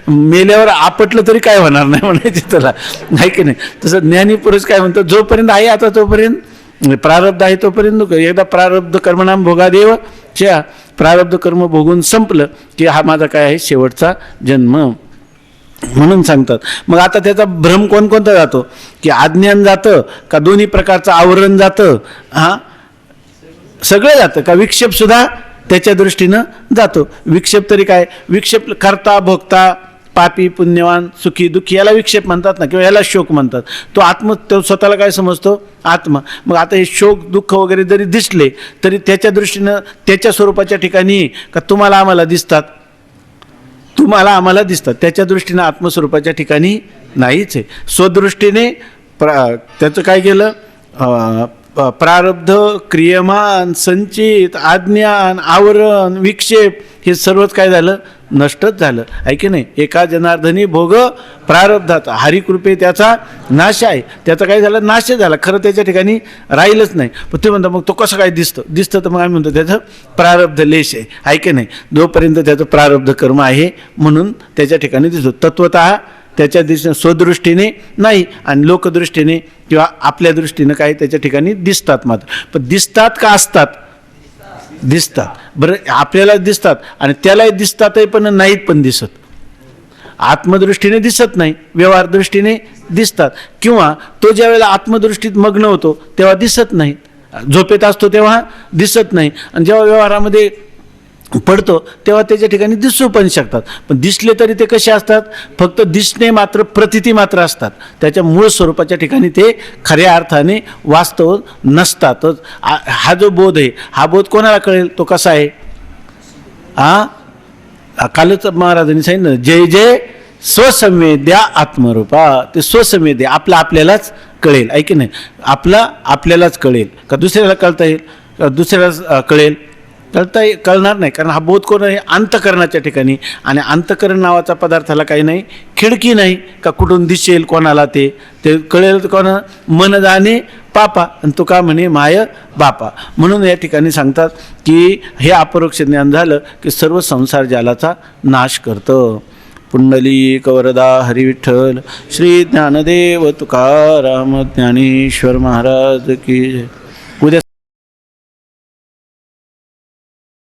मेल्यावर आपटलं तरी काय होणार नाही म्हणायचे तुला, आहे की नाही? तसं ज्ञानी पुरुष काय म्हणतो, जोपर्यंत आहे आता तोपर्यंत प्रारब्ध आहे तोपर्यंत नको. एकदा प्रारब्ध कर्मनाम भोगादेव च्या, प्रारब्ध कर्म भोगून संपलं की हा माझा काय आहे शेवटचा जन्म म्हणून सांगतात. मग आता त्याचा भ्रम कोणकोणता जातो? की अज्ञान जातं का दोन्ही प्रकारचं आवरण जातं? सगळं जातं का विक्षेप सुद्धा त्याच्या दृष्टीनं जातो. विक्षेप तरी काय? विक्षेप करता भोगता, पापी पुण्यवान, सुखी दुःखी, याला विक्षेप म्हणतात ना, किंवा याला शोक म्हणतात. तो स्वतःला काय समजतो? आत्मा. मग आता हे शोक दुःख वगैरे जरी दिसले तरी त्याच्या दृष्टीनं त्याच्या स्वरूपाच्या ठिकाणी का तुम्हाला आम्हाला दिसतात? तुम्हाला आम्हाला दिसतात, त्याच्या दृष्टीनं आत्मस्वरूपाच्या ठिकाणी नाहीच आहे. स्वदृष्टीने त्याचं काय केलं? प्रारब्ध, क्रियमान, संचित, अज्ञान, आवरण, विक्षेप हे सर्वच काय झालं? नष्टच झालं, आहे की नाही? एका जनार्दनी भोग प्रारब्धाचा, हरिकृपे त्याचा नाश आहे. त्याचा काय झालं? नाश झाला, खरं त्याच्या ठिकाणी राहीलच नाही. पण ते म्हणतात मग तो कसं काय दिसतं तर मग आम्ही म्हणतो त्याचं प्रारब्ध लेश आहे की नाही? जोपर्यंत त्याचं प्रारब्ध कर्म आहे म्हणून त्याच्या ठिकाणी दिसतो. तत्वतः त्याच्या दृष्टीने स्वदृष्टीने नाही, आणि लोकदृष्टीने किंवा आपल्या दृष्टीनं काय त्याच्या ठिकाणी दिसतात. मात्र पण दिसतात का असतात? दिसतात. बरं, आपल्याला दिसतात आणि त्यालाही दिसतातही पण नाहीत पण दिसत. आत्मदृष्टीने दिसत नाही, व्यवहार दृष्टीने दिसतात. किंवा तो ज्या वेळेला आत्मदृष्टीत मग्न होतो तेव्हा दिसत नाही, झोपेत असतो तेव्हा दिसत नाही, आणि जेव्हा व्यवहारामध्ये पडतो तेव्हा त्याच्या ठिकाणी दिसू पण शकतात. पण दिसले तरी ते कसे असतात? फक्त दिसणे मात्र, प्रतीती मात्र असतात. त्याच्या मूळ स्वरूपाच्या ठिकाणी ते खऱ्या अर्थाने वास्तव नसतातच. हा जो बोध आहे, हा बोध कोणाला कळेल? तो कसा आहे? कालच महाराजांनी सांगितलं, जय जय स्वसंवेद्या आत्मरूपा. ते स्वसंवेद्या आपल्यालाच कळेल, आहे की नाही? आपल्यालाच कळेल का दुसऱ्याला कळता येईल? का दुसऱ्याला कळेल? कळणार नाही. कारण हा बोध कोण आहे? अंतकरणाच्या ठिकाणी. आणि अंतकरण नावाचा पदार्थाला काही नाही, खिडकी नाही का कुठून दिसेल कोणाला? ते कळेल कोणा? मन जाणे पापा, आणि तो का म्हणे माय बापा. म्हणून या ठिकाणी सांगतात की हे अपरोक्ष ज्ञान झालं की सर्व संसार जालाचा नाश करतं. पुंडलिक वरदा हरिविठ्ठल श्री ज्ञानदेव तुकाराम ज्ञानेश्वर महाराज की जय.